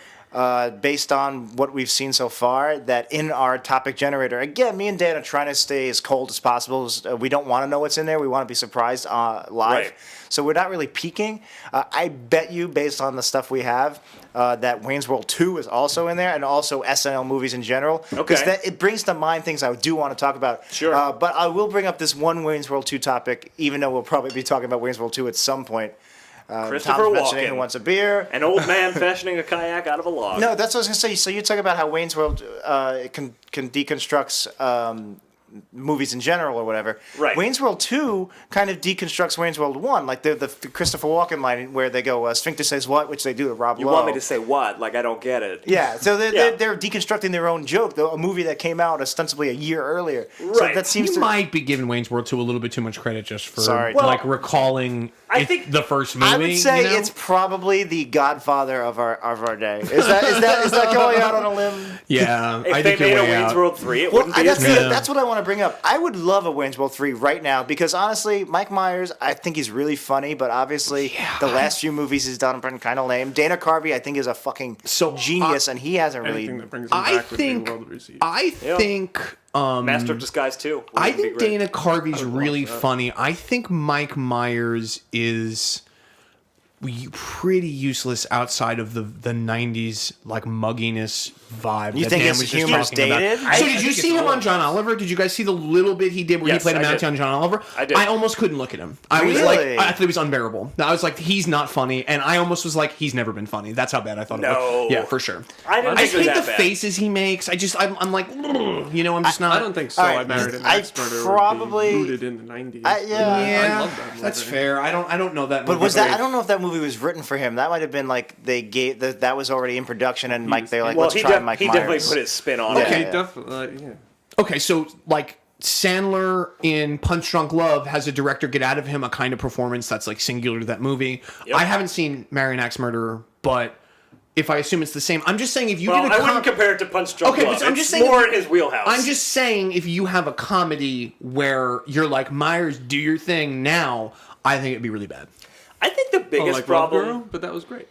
based on what we've seen so far, that in our topic generator, again, me and Dan are trying to stay as cold as possible. We don't want to know what's in there. We want to be surprised live. Right. So we're not really peeking. I bet you, based on the stuff we have, that Wayne's World 2 is also in there, and also SNL movies in general. Okay. Because it brings to mind things I do want to talk about. Sure. But I will bring up this one Wayne's World 2 topic, even though we'll probably be talking about Wayne's World 2 at some point. Christopher Tom's mentioning Walken. who wants a beer. An old man fashioning a kayak out of a log. No, that's what I was going to say. So you talk about how Wayne's World can deconstructs movies in general or whatever. Right. Wayne's World 2 kind of deconstructs Wayne's World 1, like the Christopher Walken line where they go, Sphincter says what, which they do to Rob You Lowe. want me to say what? Like I don't get it. Yeah, so Yeah. they're deconstructing their own joke, though, a movie that came out ostensibly a year earlier. So Right. that seems You to... might be giving Wayne's World 2 a little bit too much credit just for Sorry. like recalling I think- the first movie. I would say you know? it's probably the Godfather of our day. Is that going out on a limb? yeah. If I they think you're made a way Wayne's out. World 3, it Well, wouldn't be as good. that's what I want to bring up. I would love a Wayne's World 3 right now because honestly, Mike Myers, I think he's really funny, but obviously the last few movies he's done have been kind of lame. Dana Carvey, I think, is a fucking genius, and he hasn't really. Anything that brings him I back would be think well received. I think Master of Disguise 2. I wouldn't be think great. Dana Carvey's really watch that. funny. I think Mike Myers is pretty useless outside of the 90s like mugginess vibe. You that think Dan his was just humor's talking about. dated? So I did you think see it's him on old. John Oliver? Did you guys see the little bit he did where Yes, he played a I Mountie did. on John Oliver? I did. I almost couldn't look at him. I was Really? like, I thought it was unbearable. I was like, he's not funny, and I almost was like, he's never been funny. That's how bad I thought it No. was. Yeah, for sure. I didn't I think it was hate the that bad. faces he makes. I'm like, you know, I'm just not. I don't think so. All right, I Married an I Axe Murderer probably- would be rooted in the 90s. Yeah. I love that movie. That's fair. I don't know that. But movie was that? great. I don't know if that movie was written for him. That might have been like they gave that was already in production, and Mike they're like, Well, let's he, try Mike he Myers. definitely put his spin on Okay. it. He definitely, yeah. Okay, so like Sandler in Punch Drunk Love has a director get out of him a kind of performance that's like singular to that movie. Yep. I haven't seen Marry an Axe Murderer, but if I assume it's the same, I'm just saying if you Well, did a I wouldn't compare it to Punch Drunk Okay, Love. but I'm It's just saying more if- in his wheelhouse. I'm just saying if you have a comedy where you're like Myers, do your thing now, I think it'd be really bad. I think the Oh, biggest like Love problem. Guru? But that was great.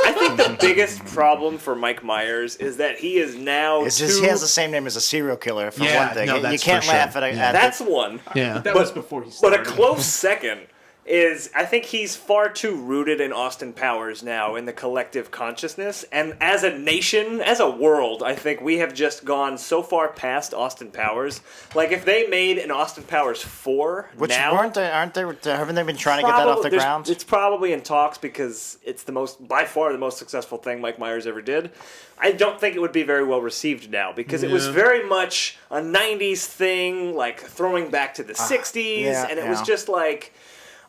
I think the biggest problem for Mike Myers is that he is now He has the same name as a serial killer, for Yeah, one thing. no, You that's can't for sure. laugh at Yeah. That's one. Yeah. That was before he But started. a close second is I think he's far too rooted in Austin Powers now in the collective consciousness. And as a nation, as a world, I think we have just gone so far past Austin Powers. Like, if they made an Austin Powers 4 Which now... haven't they been trying to get that off the ground? It's probably in talks because it's by far the most successful thing Mike Myers ever did. I don't think it would be very well received now because it was very much a 90s thing, like throwing back to the 60s, and it was just like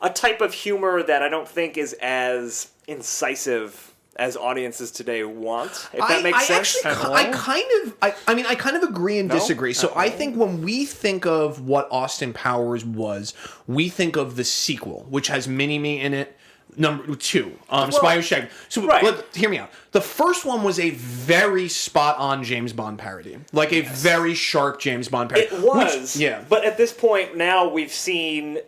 a type of humor that I don't think is as incisive as audiences today want, if that makes sense. I kind of agree and disagree. So I think when we think of what Austin Powers was, we think of the sequel, which has Mini-Me in it. Number 2, Spy Who Shagged. So hear me out. The first one was a very spot-on James Bond parody, like a very sharp James Bond parody. It was, but at this point now we've seen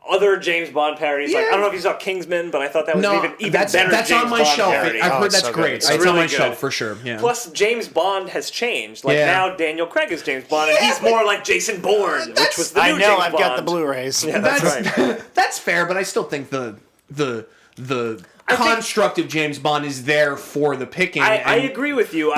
other James Bond parodies. Like, I don't know if you saw Kingsman, but I thought that was even better. That's James on my Bond shelf. parody. I've heard that's so great. good. It's really on my good. shelf for sure. Yeah. Plus, James Bond has changed. Like, now Daniel Craig is James Bond, and he's more like Jason Bourne, which was the new James Bond. I've got the Blu-rays. Yeah, that's right. That's fair, but I still think the construct of James Bond is there for the picking. I agree with you.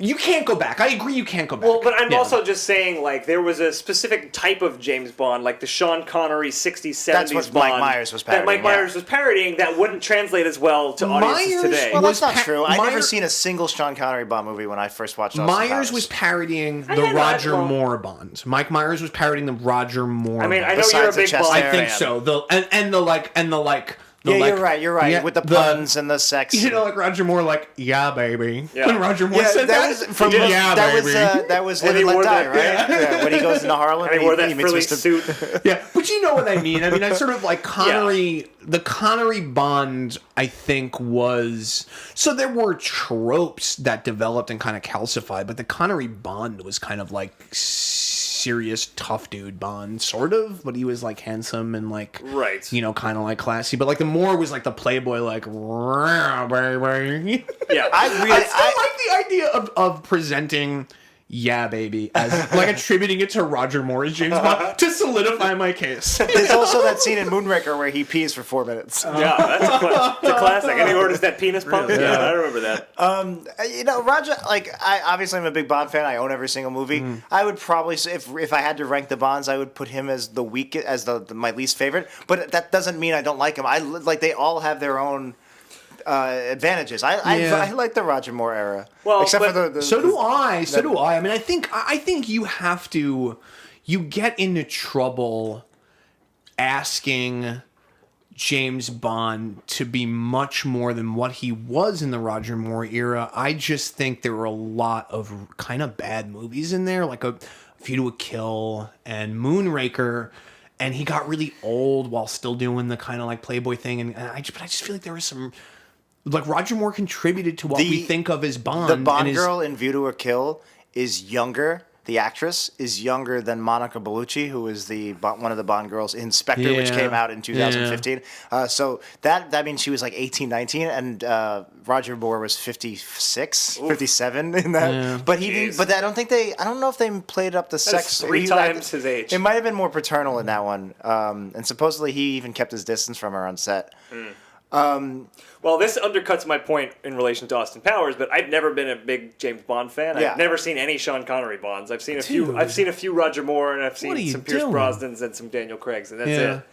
You can't go back. I agree you can't go back. Well, but I'm also just saying, like, there was a specific type of James Bond, like the Sean Connery 60s, 70s That's what Bond. Mike Myers was parodying. That Mike Myers was parodying that wouldn't translate as well to audiences today. Well, that's not Was true. I never Myers- seen a single Sean Connery Bond movie when I first watched Austin Myers Powers. was parodying the know, Roger well- Moore Bond. Mike Myers was parodying the Roger Moore. I mean, I know Besides you're a the big chest Bond hair. I think fan. so. Yeah, you're right. Yeah, with the puns and the sex. You know, like Roger Moore, like, yeah, baby. Yeah. When Roger Moore Yeah, said that was from yeah, that baby. was And Live he and Let wore Die, that- right? Yeah, when he goes into Harlem, And he wore that meets frilly Mr. suit. Yeah, but you know what I mean. I mean, I sort of like Connery. The Connery Bond, I think, was so there were tropes that developed and kind of calcified, but the Connery Bond was kind of like serious tough dude Bond, sort of, but he was like handsome and like you know, kind of like classy. But like the Moore was like the playboy, like baby. Yeah, I still like the idea of presenting yeah, baby, as like attributing it to Roger Moore as James Bond to solidify my case. There's also that scene in Moonraker where he pees for 4 minutes. Yeah, that's a classic. And he orders that penis pump. Yeah, I remember that. You know, Roger. Like, I obviously am a big Bond fan. I own every single movie. I would probably, if I had to rank the Bonds, I would put him as my least favorite. But that doesn't mean I don't like him. They all have their own advantages. I like the Roger Moore era. Well, except for the So do I. I mean, I think you have to. You get into trouble asking James Bond to be much more than what he was in the Roger Moore era. I just think there were a lot of kind of bad movies in there, like A View to a Kill and Moonraker. And he got really old while still doing the kind of like Playboy thing. And I just feel like there was some. Like, Roger Moore contributed to what we think of as Bond. The Bond girl in View to a Kill is younger. The actress is younger than Monica Bellucci, who is one of the Bond girls in Spectre, which came out in 2015. So that means she was like 18, 19, and Roger Moore was 56, 57 in that. Yeah. But he didn't. But I don't know if they played up the sex. Three times his age. It might have been more paternal in that one. And supposedly he even kept his distance from her on set. Well, this undercuts my point in relation to Austin Powers, but I've never been a big James Bond fan. Yeah. I've never seen any Sean Connery Bonds. I've seen a few. I've seen a few Roger Moore, and I've seen some Pierce Brosnans and some Daniel Craigs, and that's it.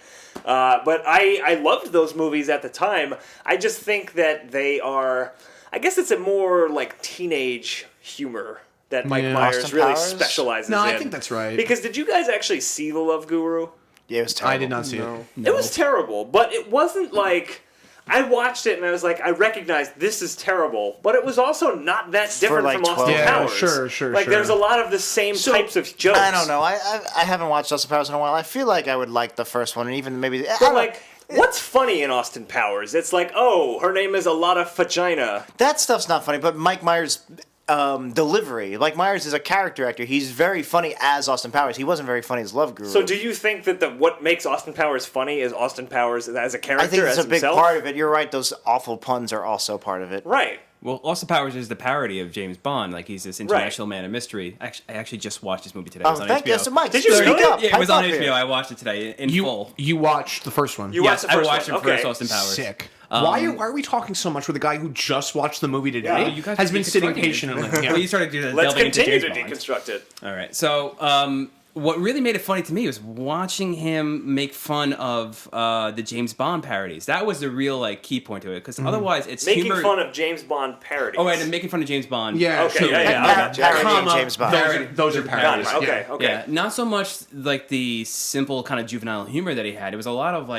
But I loved those movies at the time. I just think that they are. I guess it's a more like teenage humor that Mike Myers Austin really Powers? specializes in. No, I think that's right. Because did you guys actually see The Love Guru? Yeah, it was terrible. I did not see it. It was terrible, but it wasn't like. I watched it and I was like, I recognized this is terrible, but it was also not that different like from Austin 12 Powers. Sure. Like, there's a lot of the same types of jokes. I don't know. I haven't watched Austin Powers in a while. I feel like I would like the first one, and even maybe. But like, what's funny in Austin Powers? It's like, oh, her name is a lot of vagina. That stuff's not funny, but Mike Myers delivery. Mike Myers is a character actor. He's very funny as Austin Powers. He wasn't very funny as Love Guru. So do you think that what makes Austin Powers funny is Austin Powers as a character? I think it's as a big himself? part of it. You're right. Those awful puns are also part of it. Right. Well, Austin Powers is the parody of James Bond. Like, he's this international man of mystery. I actually just watched this movie today. It was on Thank HBO. you. So, Mike, Did you speak really? up. Yeah, it was Pipe on up HBO. here. I watched it today in full. You watched the first one. You Yes, watched the first I watched one. him first, Okay. Austin Powers. Sick. Why are we talking so much with a guy who just watched the movie today? Yeah, you guys has are been sitting deconstructing it. patiently. Yeah. Well, you started delving Let's into continue James to Bond. deconstruct it. All right. So, what really made it funny to me was watching him make fun of the James Bond parodies. That was the real key point to it, because otherwise it's Making humor. fun of James Bond parodies. Oh, right, and making fun of James Bond. Yeah, Okay, sure. yeah, Par- okay. parodying Comma, James Bond. Those are parodies. Got it. Okay, Yeah. okay. Yeah, not so much like the simple kind of juvenile humor that he had. It was a lot of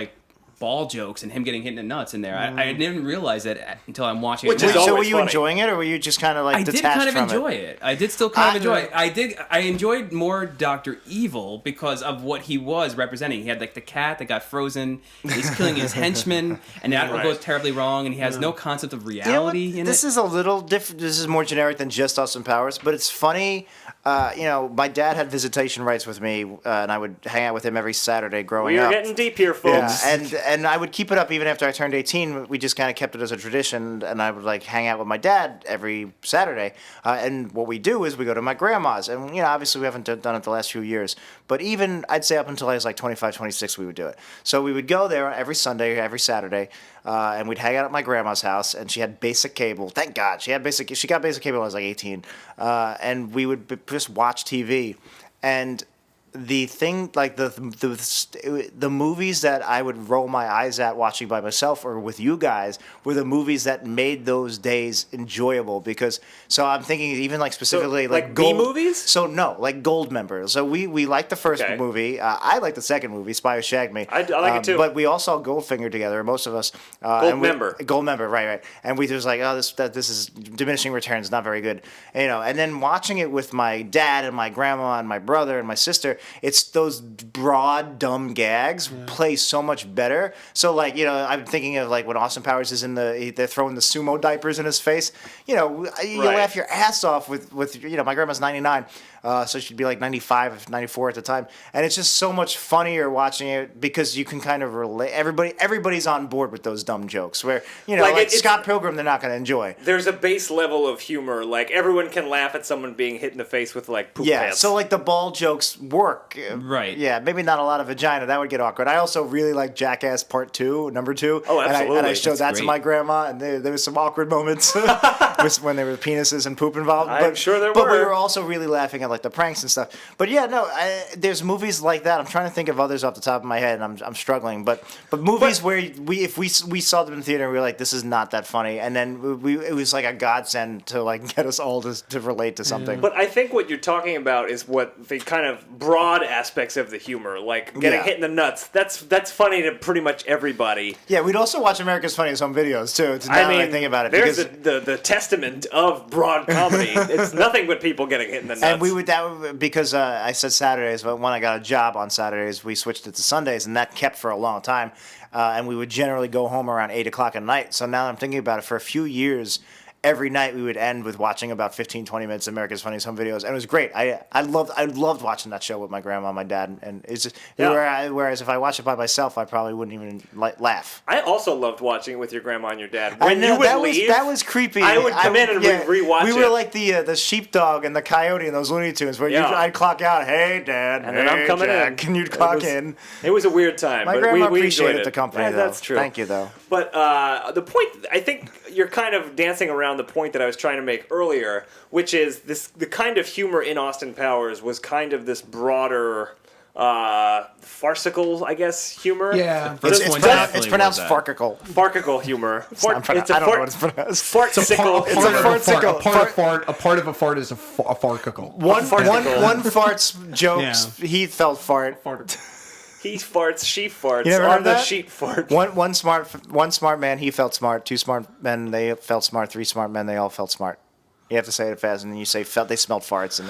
ball jokes and him getting hit in the nuts in there. I didn't realize that until I'm watching Which it is now. all- So were always you funny. enjoying it, or were you just kind of I did detached kind of from enjoy it? it. I did still kind of I- enjoy it. I enjoyed more Dr. Evil because of what he was representing. He had the cat that got frozen, he's killing his henchmen, and that Right. goes terribly wrong, and he has no concept of You know what? reality in This it. is a little different. This is more generic than just Austin Powers, but it's funny. My dad had visitation rights with me, and I would hang out with him every Saturday growing We are up. getting deep here, Yeah, folks. and I would keep it up even after I turned 18. We just kind of kept it as a tradition, and I would hang out with my dad every Saturday. And what we do is we go to my grandma's, and obviously we haven't done it the last few years, but even I'd say up until I was 25, 26, we would do it. So we would go there every Sunday, every Saturday, and we'd hang out at my grandma's house, and she had basic cable. Thank God she got basic cable when I was 18, and we would just watch TV, and the thing the movies that I would roll my eyes at watching by myself or with you guys were the movies that made those days enjoyable, because I'm thinking even specifically like Gold B movies? So no, like Gold Member. So we liked the first Okay. movie. I liked the second movie, Spy Who Shagged Me. I like it too. But we all saw Goldfinger together, most of us. Gold Member, right. And we was like, this is diminishing returns, not very good. And then watching it with my dad and my grandma and my brother and my sister, it's those broad, dumb gags play so much better. So I'm thinking of when Austin Powers is they're throwing the sumo diapers in his face. You laugh your ass off with my grandma's 99. So she'd be 95, 94 at the time. And it's just so much funnier watching it because you can kind of relate. Everybody's on board with those dumb jokes where, Scott Pilgrim, they're not going to enjoy. There's a base level of humor. Everyone can laugh at someone being hit in the face with poop pants. So the ball jokes work. Right. Yeah, maybe not a lot of vagina. That would get awkward. I also really like Jackass Part 2, number 2. Oh, And absolutely. I showed That's that to great. my grandma, and there was some awkward moments when there were penises and poop involved. I'm sure there But we were. were also really laughing at the pranks and stuff. But yeah, no, there's movies like that. I'm trying to think of others off the top of my head, and I'm struggling. But movies where if we saw them in theater and we were like, this is not that funny, and then it was like a godsend to get us all to relate to something. But I think what you're talking about is what the kind of broad aspects of the humor, getting hit in the nuts. That's funny to pretty much everybody. Yeah, we'd also watch America's Funniest Home Videos too. Now that I think about it, there's because the testament of broad comedy. It's nothing but people getting hit in the nuts. and we would because I said Saturdays, but when I got a job on Saturdays, we switched it to Sundays, and that kept for a long time. And we would generally go home around 8:00 at night. So now I'm thinking about it. For a few years, every night we would end with watching about 15, 20 minutes of America's Funniest Home Videos, and it was great. I loved watching that show with my grandma and my dad, and it's just, whereas if I watched it by myself, I probably wouldn't even laugh. I also loved watching it with your grandma and your dad. I When know, you would that leave, was creepy. I would come in and rewatch We it. were like the sheepdog and the coyote in those Looney Tunes, where I'd clock out, "Hey, Dad," And then I'm "Hey, coming Jack," in. and you'd It clock was- in. It was a weird time. My but grandma we enjoyed appreciated it. the company, Yeah, though. That's true. Thank you, though. But the point, I think you're kind of dancing around the point that I was trying to make earlier, which is the kind of humor in Austin Powers was kind of this broader, farcical, I guess, humor. Yeah. First It's one pronounced definitely was that. farcical. Farcical humor. I don't know what it's pronounced. Fartsicle. It's a fartsicle. A part of a fart is a farcicle. One farcical. fart's jokes. He felt fart. He farts, she farts, You never on heard the that? sheet fart. One smart man, he felt smart. Two smart men, they felt smart. Three smart men, they all felt smart. You have to say it fast, and then you say they smelled farts. And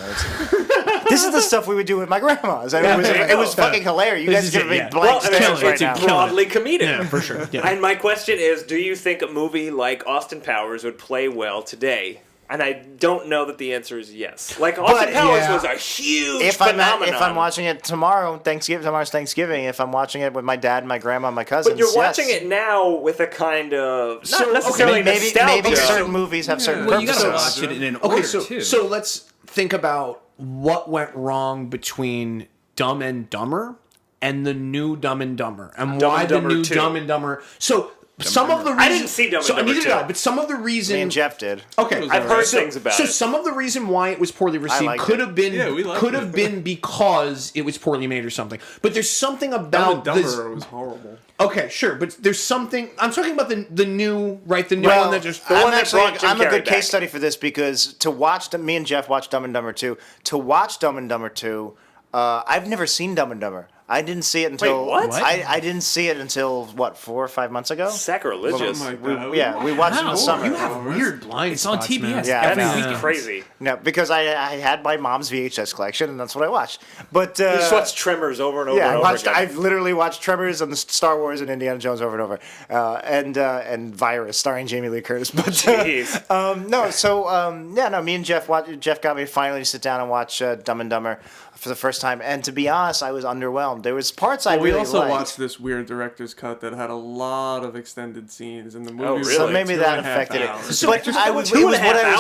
this is the stuff we would do with my grandmas. I mean, it was fucking hilarious. You guys is give it, me yeah. blank stares right it's now. broadly comedic. Yeah, for sure. Yeah. And my question is, do you think a movie like Austin Powers would play well today? And I don't know that the answer is yes. Like, Austin Powers was a huge phenomenon. If I'm watching it tomorrow's Thanksgiving, if I'm watching it with my dad and my grandma and my cousins, but you're watching it now with a kind of not necessarily nostalgia. Maybe certain movies have certain Well, you purposes. gotta watch it in an order too. So let's think about what went wrong between Dumb and Dumber and the new Dumb and Dumber, and Dumb why and the Dumber new 2. Dumb and Dumber. So some of the reasons I didn't see Dumb and Dumber neither 2. did I, but some of the reason Me and Jeff did. Okay, I've heard things about so it. some of the reason why it was poorly received liked could it. have been Yeah, we liked could it. have been because it was poorly made or something. But there's something Dumb about and this. Dumber was horrible. Okay, sure, but there's something. I'm talking about the new right, the new Well, one that just. one that brought Jim I'm a Carrey good back. case study for this because me and Jeff watched Dumb and Dumber 2. To watch Dumb and Dumber 2, I've never seen Dumb and Dumber. I didn't see it until Wait, what? I didn't see it until 4 or 5 months ago. Sacrilegious. Something like that. We watched it in the summer. You have weird blind It's on spots, TBS. man. Yeah, every I know. weekend. That's crazy. No, because I had my mom's VHS collection and that's what I watched. But You just watch Tremors over and over yeah, and over again. I've literally watched Tremors and the Star Wars and Indiana Jones over and over, and Virus starring Jamie Lee Curtis. But Jeez. me and Jeff got me to finally sit down and watch Dumb and Dumber for the first time. And to be honest, I was underwhelmed. There was parts I We really also liked. watched this weird director's cut that had a lot of extended scenes, and the movie Oh, was really? So like maybe 2.5 that affected it. hours. But it was what I was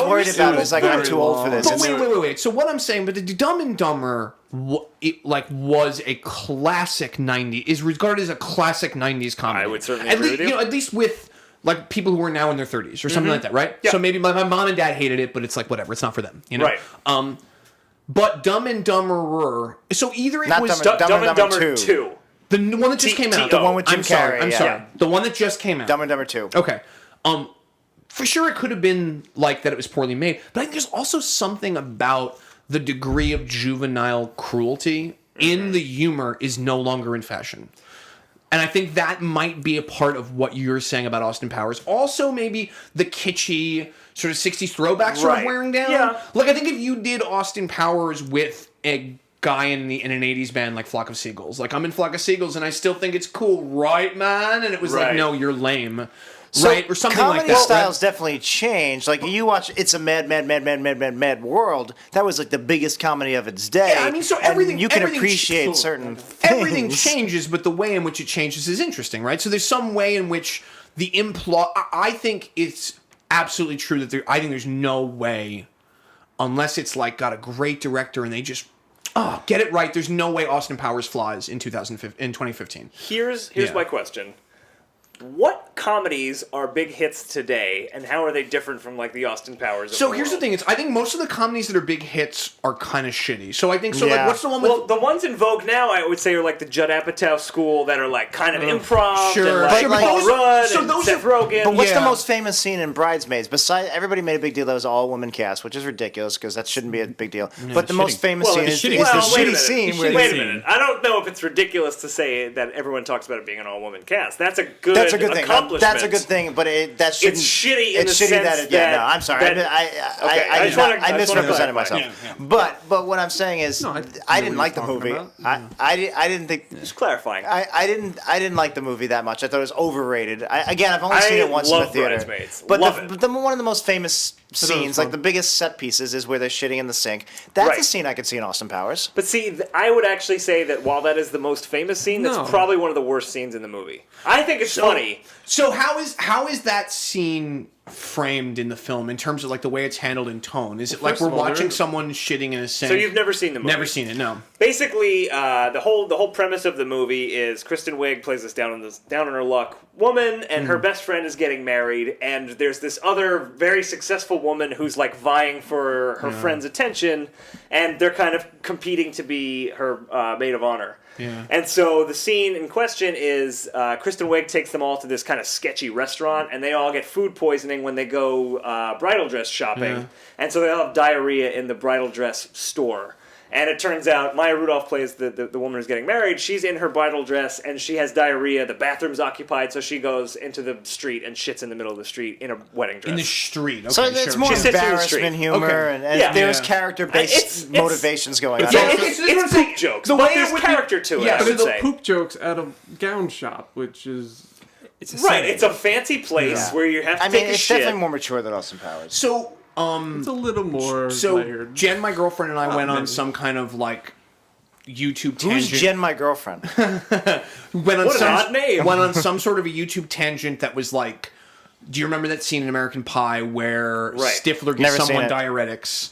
worried about. Is like I'm too old for this. But It's- wait. So what I'm saying, but the Dumb and Dumber, was a classic '90s. Is regarded as a classic '90s comedy. I would certainly at agree least, with you. At least with like people who are now in their 30s or something like that, right? Yeah. So maybe my mom and dad hated it, but it's like whatever. It's not for them, you know. Right. But Dumb and Dumberer. So either it Not was Dumb and Dumber 2. 2. the one that just came out. The one with Jim I'm sorry. Carrey, I'm yeah. sorry. Yeah. The one that just came out. Dumb and Dumber 2. Okay. For sure it could have been like that it was poorly made, but I think there's also something about the degree of juvenile cruelty in the humor is no longer in fashion. And I think that might be a part of what you're saying about Austin Powers. Also, maybe the kitschy sort of 60s throwback sort of Right. wearing down. Yeah. Like, I think if you did Austin Powers with a guy in an 80s band like Flock of Seagulls, like, I'm in Flock of Seagulls and I still think it's cool, right, man? And it was like, Right. no, you're lame. So right? Or something like comedy that. styles definitely changed. Like you watch It's a Mad World. That was like the biggest comedy of its day. Yeah, I mean, so and everything you can everything appreciate ch- certain things. Everything changes, but the way in which it changes is interesting, right? So there's some way in which the I think it's absolutely true that I think there's no way, unless it's like got a great director and they just get it right. There's no way Austin Powers flies in 2015. Here's Yeah. my question. What comedies are big hits today, and how are they different from like the Austin Powers? Of So the here's the world? thing: I think most of the comedies that are big hits are kind of shitty. So I think Like, Yeah. what's the one with? Well, the ones in vogue now, I would say, are like the Judd Apatow school that are like kind of improv, sure. and like Sure, but Paul those- Rudd so and those Seth are- Rogen. But what's Yeah. the most famous scene in Bridesmaids? Besides, everybody made a big deal that was an all-woman cast, which is ridiculous because that shouldn't be a big deal. But the most famous scene is the wait a shitty minute. scene. Wait where a minute. I don't know if it's ridiculous to say that everyone talks about it being an all-woman cast. That's a good That's a good thing. accomplishment. That's a good thing, but that shouldn't. It's shitty in it's the shitty sense that. Yeah, no, that- I'm sorry. that- I misrepresented myself. Yeah. But what I'm saying is, No, I I know didn't what like the you're talking movie. about. I didn't think. Just clarifying. I didn't like the movie that much. I thought it was overrated. I've only seen it once in the love theater. Bridesmaids. But Love it. one of the most famous scenes, fun. like the biggest set pieces, is where they're shitting in the sink. That's Right. a scene I could see in Austin Powers. But see, I would actually say that while that is the most famous scene, No. that's probably one of the worst scenes in the movie. I think it's funny. So how is that scene framed in the film in terms of like the way it's handled in tone? Is it like first we're of all, watching there- someone shitting in a sink? So you've never seen the movie? Never seen it, no. Basically, the whole premise of the movie is Kristen Wiig plays this down on her luck woman, and her best friend is getting married, and there's this other very successful woman who's like vying for her friend's attention, and they're kind of competing to be her maid of honor. Yeah. And so the scene in question is Kristen Wiig takes them all to this kind of sketchy restaurant, and they all get food poisoning when they go bridal dress shopping. Yeah. And so they all have diarrhea in the bridal dress store. And it turns out Maya Rudolph plays the woman who's getting married. She's in her bridal dress, and she has diarrhea. The bathroom's occupied, so she goes into the street and shits in the middle of the street in a wedding dress. In the street. Okay, So sure. it's more She sits in the street. embarrassment humor, Okay. and Yeah. there's It's- character-based motivations going on. It's poop jokes, but there's character to it, Yeah, I but would But say. it's poop jokes at a gown shop, which is It's a Right, setting. it's a fancy place Yeah. where you have to I mean, take a it's shit. definitely more mature than Austin Powers. So It's a little more So layered. Jen, my girlfriend, and I went on maybe. some kind of like YouTube Who's tangent. Jen, my girlfriend? Went on What an some odd name. went on some sort of a YouTube tangent that was like, do you remember that scene in American Pie where Right. Stifler gives Never seen someone it. diuretics?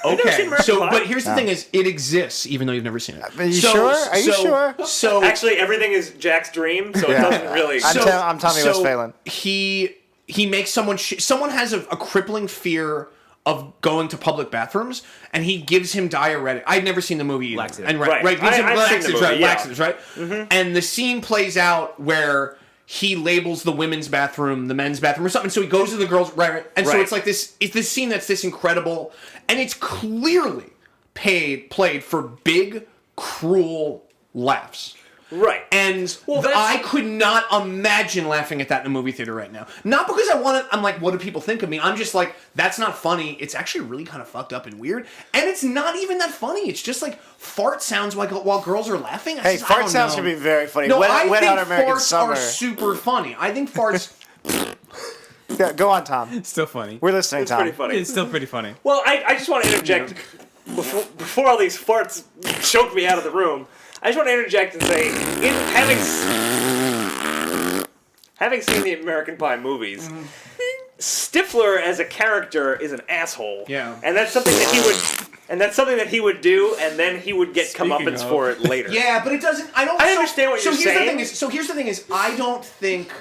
never seen Okay, American so Pie? but here's the thing: is it exists even though you've never seen it? Are you sure? Are you sure? So Actually, everything is Jack's dream, so it Yeah. doesn't really. I'm Tommy West Phelan. He makes someone someone has a crippling fear of going to public bathrooms, and he gives him diuretic. I'd never seen the movie either. Laxative. And Right. gives him I've seen the laxatives, movie, right? yeah. Laxatives, right? And the scene plays out where he labels the women's bathroom the men's bathroom or something. So he goes to the girls, right? And so Right. it's like this. It's this scene that's this incredible, and it's clearly played for big, cruel laughs. Right. And Well, that's- I could not imagine laughing at that in a movie theater right now. Not because I'm like, what do people think of me? I'm just like, that's not funny. It's actually really kind of fucked up and weird. And it's not even that funny. It's just like fart sounds while girls are laughing. Hey, I fart don't sounds know. can be very funny. No, Wet I think Hot American farts Summer. are super funny. I think farts... Yeah, go on, Tom. Still funny. We're listening, It's Tom. pretty funny. It's still pretty funny. Well, I just want to interject before all these farts choke me out of the room. I just want to interject and say, having seen the American Pie movies, Stifler as a character is an asshole. Yeah. and that's something that he would do, and then he would get Speaking comeuppance of- for it later. Yeah, but it doesn't... I understand what you're here's saying. The thing is, so here's the thing is, I don't think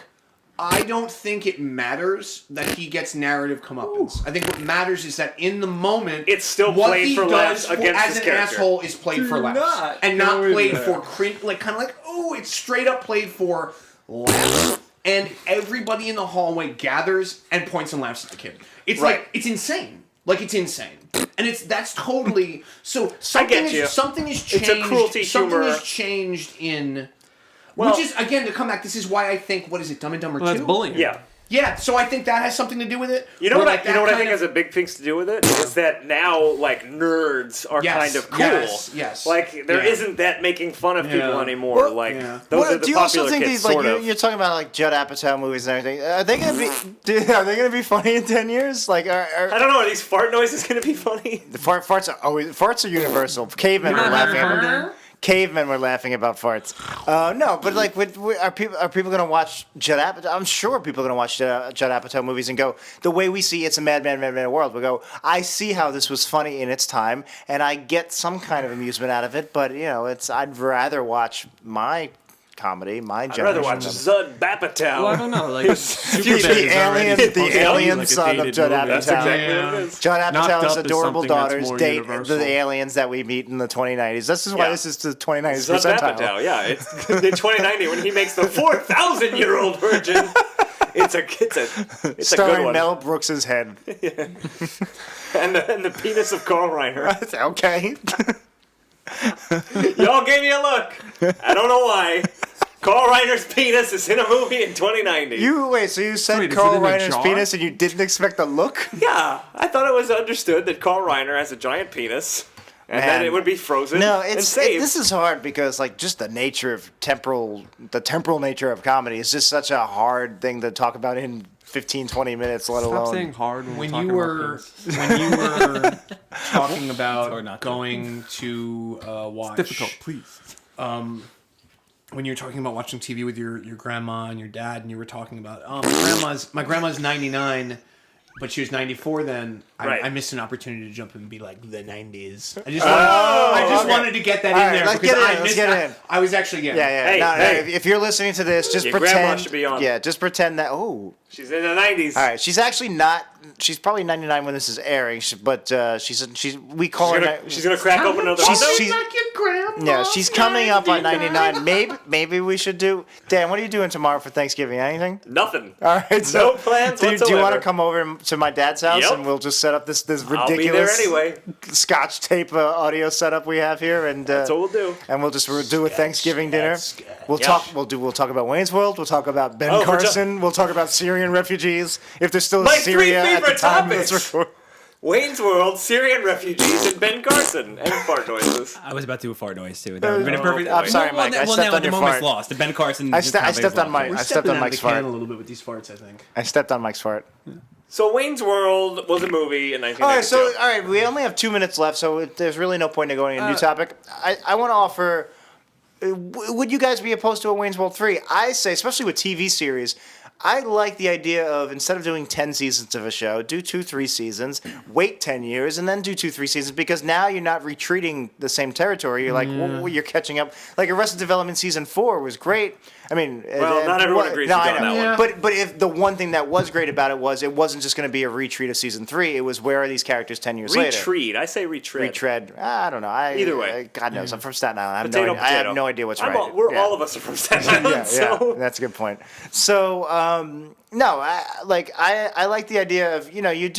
it matters that he gets narrative comeuppance. I think what matters is that in the moment, It's still what played he for laughs does against as his an character. asshole is played for laughs, not and not go played there. for like kind of like, oh, it's straight up played for laughs. And everybody in the hallway gathers and points and laughs at the kid. It's Right. like it's insane. Like it's insane, and that's totally so. Something get you. Something is changed. It's a cruelty something humor. is changed in. Well- Which is again to come back. This is why I think what is it, Dumb and Dumber 2? Well, that's bullying. Yeah. Yeah, so I think that has something to do with it. You know Where, what? like, You know what I that think kind has a big thing to do with it is that now like nerds are Yes, kind of cool. yes. Like there Yeah. isn't that making fun of people Yeah. anymore. Well, like yeah. those What- are the do you also popular think kids, these like sort of. you're talking about like Judd Apatow movies and everything? Are they gonna be? Are they gonna be funny in 10 years? Like, I don't know. Are these fart noises going to be funny? the farts are always farts are universal. Cavemen were laughing. Cavemen were laughing about farts. No, but like, are people gonna watch Judd Apatow? I'm sure people are gonna watch Judd Apatow movies and go the way we see It's a Mad World. We go, I see how this was funny in its time, and I get some kind of amusement out of it. But you know, I'd rather watch my comedy, my I'd generation. rather watch Zud Bapatow. Well, I don't know. Like the Superbad alien, is already the supposed to be alien like a son of dated Judd movie. Apatow. That's exactly Yeah. what it is. Judd Knocked Apatow's Up is adorable something that's daughters more date universal. the aliens that we meet in the 2090s. This is why Yeah. this is the 2090s Zud percentile. Apatow, yeah. It's in 2090 when he makes the 4,000-year-old virgin. It's a good Starring one. Mel Brooks's head. And the penis of Carl Reiner. Okay. Y'all gave me a look. I don't know why. Carl Reiner's penis is in a movie in 2090. So you said Wait, is Carl it in a Reiner's jar? penis and you didn't expect the look? Yeah, I thought it was understood that Carl Reiner has a giant penis, and that Man. it would be frozen. No, and saved. this is hard because like just the nature of the temporal nature of comedy is just such a hard thing to talk about in 15, 20 minutes, let Stop alone. saying hard when, when we're you talking were about when you were talking hard about not to. going to watch things. Difficult, please. when you were talking about watching TV with your grandma and your dad, and you were talking about my grandma's 99, but she was 94 then. Right. I missed an opportunity to jump in and be like the 90s. I just wanted to get that All in right, there let's because get it in, I let's missed. get it in. I was actually Yeah. Hey, no, hey. if you're listening to this, just Your grandma pretend. should be on. Yeah, just pretend that. Oh, She's in the 90s. all right. She's actually not. She's probably 99 when this is airing, but she's. We call her. She's gonna crack open another She's- window. she's- like your grandma. Yeah, she's coming up on 99. Maybe we should do. Dan, what are you doing tomorrow for Thanksgiving? Anything? Nothing. All right. So No plans do you want whatsoever. to come over to my dad's house Yep. and we'll just set up this I'll be there ridiculous anyway. Scotch tape audio setup we have here, and That's what we'll do. and we'll just do a Thanksgiving dinner. We'll Yeah. talk. We'll talk about Wayne's World. We'll talk about Ben Oh, we're Carson. We'll talk about Syrian refugees. If there's still My a three Syria at the favorite time of topics. this record. Wayne's World, Syrian refugees, and Ben Carson, and fart noises. I was about to do a fart noise too. That would have been a Oh, perfect. I'm sorry, Mike, I Well, stepped now on the your moment's fart. lost. The Ben Carson. I is probably stepped on lost. my. I stepped on Mike's a fart. little bit with these farts, I think. I stepped on Mike's fart. So Wayne's World was a movie in 1992. All right, we only have 2 minutes left, so there's really no point in going into a new topic. I want to offer. Would you guys be opposed to a Wayne's World 3? I say, especially with TV series, I like the idea of instead of doing 10 seasons of a show, do 2-3 seasons, wait 10 years, and then do 2-3 seasons, because now you're not retreating the same territory. You're like, well, you're catching up. Like Arrested Development season 4 was great. I mean, well, not everyone agrees with you on that one. But if the one thing that was great about it wasn't just going to be a retreat of season 3. It was where are these characters 10 years later? Retreat. I say retread. Retread. I don't know. Either way. God knows. I'm from Staten Island. Potato. I have no idea what's right. All of us are from Staten Island. So. That's a good point. So, no, I like the idea of, you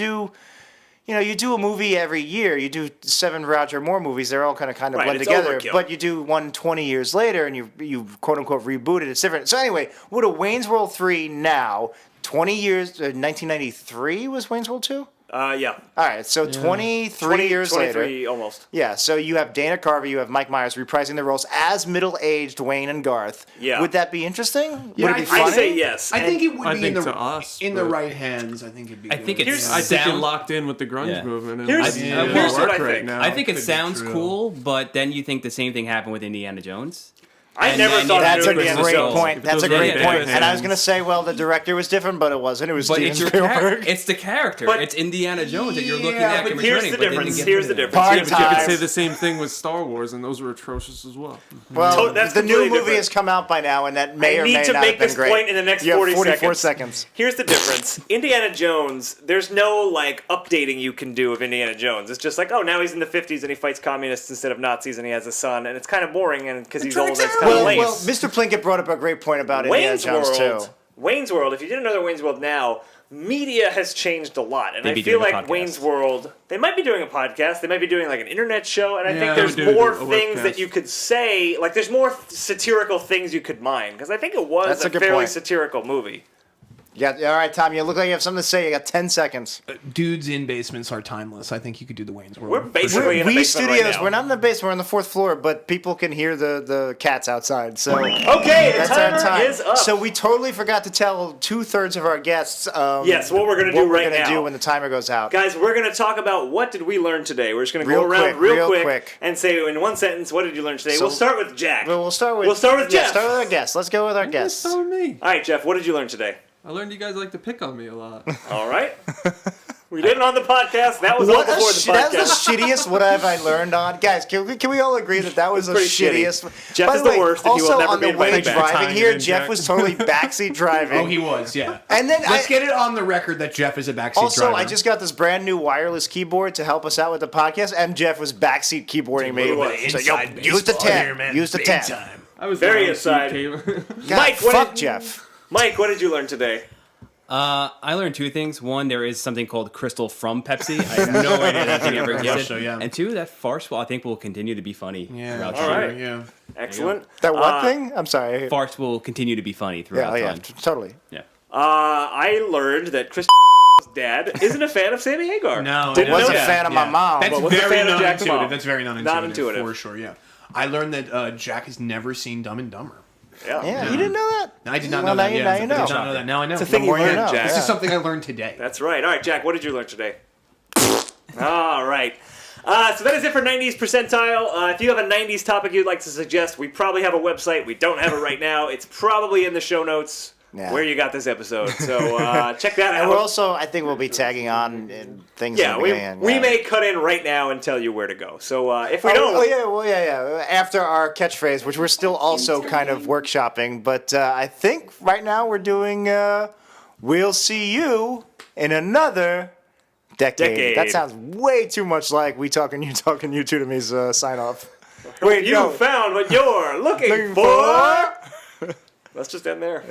do a movie every year. You do 7 Roger Moore movies. They're all kind of blend together. Overkill. But you do one 20 years later, and you quote unquote reboot it. It's different. So anyway, would a Wayne's World 3 now, 20 years, 1993 was Wayne's World 2? Yeah. All right, so 23 years later. 23 almost. Yeah, so you have Dana Carvey, you have Mike Myers reprising their roles as middle-aged Wayne and Garth. Yeah. Would that be interesting? Yeah, Would it be funny? I say yes. I think it would I be think in to us, the but- right hands. I think it'd be. I think good. it's I think it sound- locked in with the grunge movement. And Here's it'd what work I right think. now. I think it Could be sounds true. cool, but then you think the same thing happened with Indiana Jones. I And never then thought That's a of doing great Jones. point. That's a Those are great the point. big And I was things. going to say, well, the director was different, but it wasn't. It was But Steven it's your Spielberg. it's the character. But- it's Indiana Jones that you're looking Yeah, at. but and Here's returning, the but then difference. you get Here's the rid of it. difference. Part Here's the But you could time. say the same thing with Star Wars, and those were atrocious as well. Well, That's the new completely movie different. has come out by now, and that may I or need may to not make have been this great. point in the next You have 40 44 seconds. seconds. Here's the difference. Indiana Jones, there's no updating you can do of Indiana Jones. It's just like, oh, now he's in the 50s and he fights communists instead of Nazis and he has a son, and it's kind of boring, and because he's old, that's kind of lame. Well, Mr. Plinkett brought up a great point about Wayne's Indiana Jones, World. too. Wayne's World. If you did another Wayne's World now, media has changed a lot, and They'd I be feel doing a like podcast. Wayne's World. They might be doing a podcast. They might be doing an internet show, and I Yeah, think they there's would do more a things webcast. that you could say. There's more satirical things you could mine, because I think it was That's a a good fairly point. satirical movie. Yeah, all right, Tom, you look like you have something to say. You got 10 seconds. Dudes in basements are timeless. I think you could do the Wayne's World. We're basically in a We basement Studios, right now. we're not in the basement, we're on the 4th floor, but people can hear the cats outside. So Okay, the that's our timer time. is up. So we totally forgot to tell 2/3 of our guests Yes, what we're gonna do right now. do when the timer goes out. Guys, we're going to talk about what did we learn today. We're just going to Real go around quick, real real quick. and say in one sentence, what did you learn today? So- We'll start with Jack. Well, we'll start with Jeff. Start with our guests. Let's go with our guests. So me. All right, Jeff, what did you learn today? I learned you guys like to pick on me a lot. All right. We did it on the podcast. That was all What a before the that was podcast. the shittiest what have I learned on. Guys, can we all agree that was the pretty shitty. shittiest? Jeff By is the the way, worst, and he will also never on be the way invited back. driving Tying here, it in, Jeff Jack. was totally backseat driving. Oh, he was, yeah. And then Let's get it on the record that Jeff is a backseat also, driver. I just got this brand new wireless keyboard to help us out with the podcast, and Jeff was backseat keyboarding me. he was. He's like, yo, use the tab. Use the tab. I was Very down, so you aside. came- God, Mike, what fuck did- Jeff. Mike, what did you learn today? I learned 2 things. One, there is something called Crystal from Pepsi. I have no idea that thing ever existed. so, yeah. And 2, that farce, I think, will continue to be funny throughout All time. right. Yeah. Excellent. That what thing? I'm sorry. Farce will continue to be funny Yeah, throughout oh, yeah, time. totally. Yeah. I learned that Chris dad isn't a fan of Sammy Hagar. No, Didn't Wasn't know a that. fan of my mom. That's But was a very fan of Jack's mom. non-intuitive. That's very non-intuitive. Non-intuitive. For sure, yeah. I learned that Jack has never seen Dumb and Dumber. Yeah, you didn't know that? I did not Well, know now that. you- Yeah, now I you did know. not know that. Now I know. It's a thing The you more you learned, know. Jack. This Yeah. is something I learned today. That's right. All right, Jack, what did you learn today? All right. So that is it for 90s Percentile. If you have a 90s topic you'd like to suggest, we probably have a website. We don't have it right now. It's probably in the show notes Yeah. where you got this episode. So check that And out. we're also, I think we'll be tagging on in things. Yeah, in the we beginning, we yeah. may cut in right now and tell you where to go. So if we Oh, don't... yeah. After our catchphrase, which we're still also kind of workshopping, but I think right now we're doing "We'll see you in another decade." That sounds way too much like "We talking you two to me's" sign off. Wait, you no. found what you're looking Looking for. Let's just end there.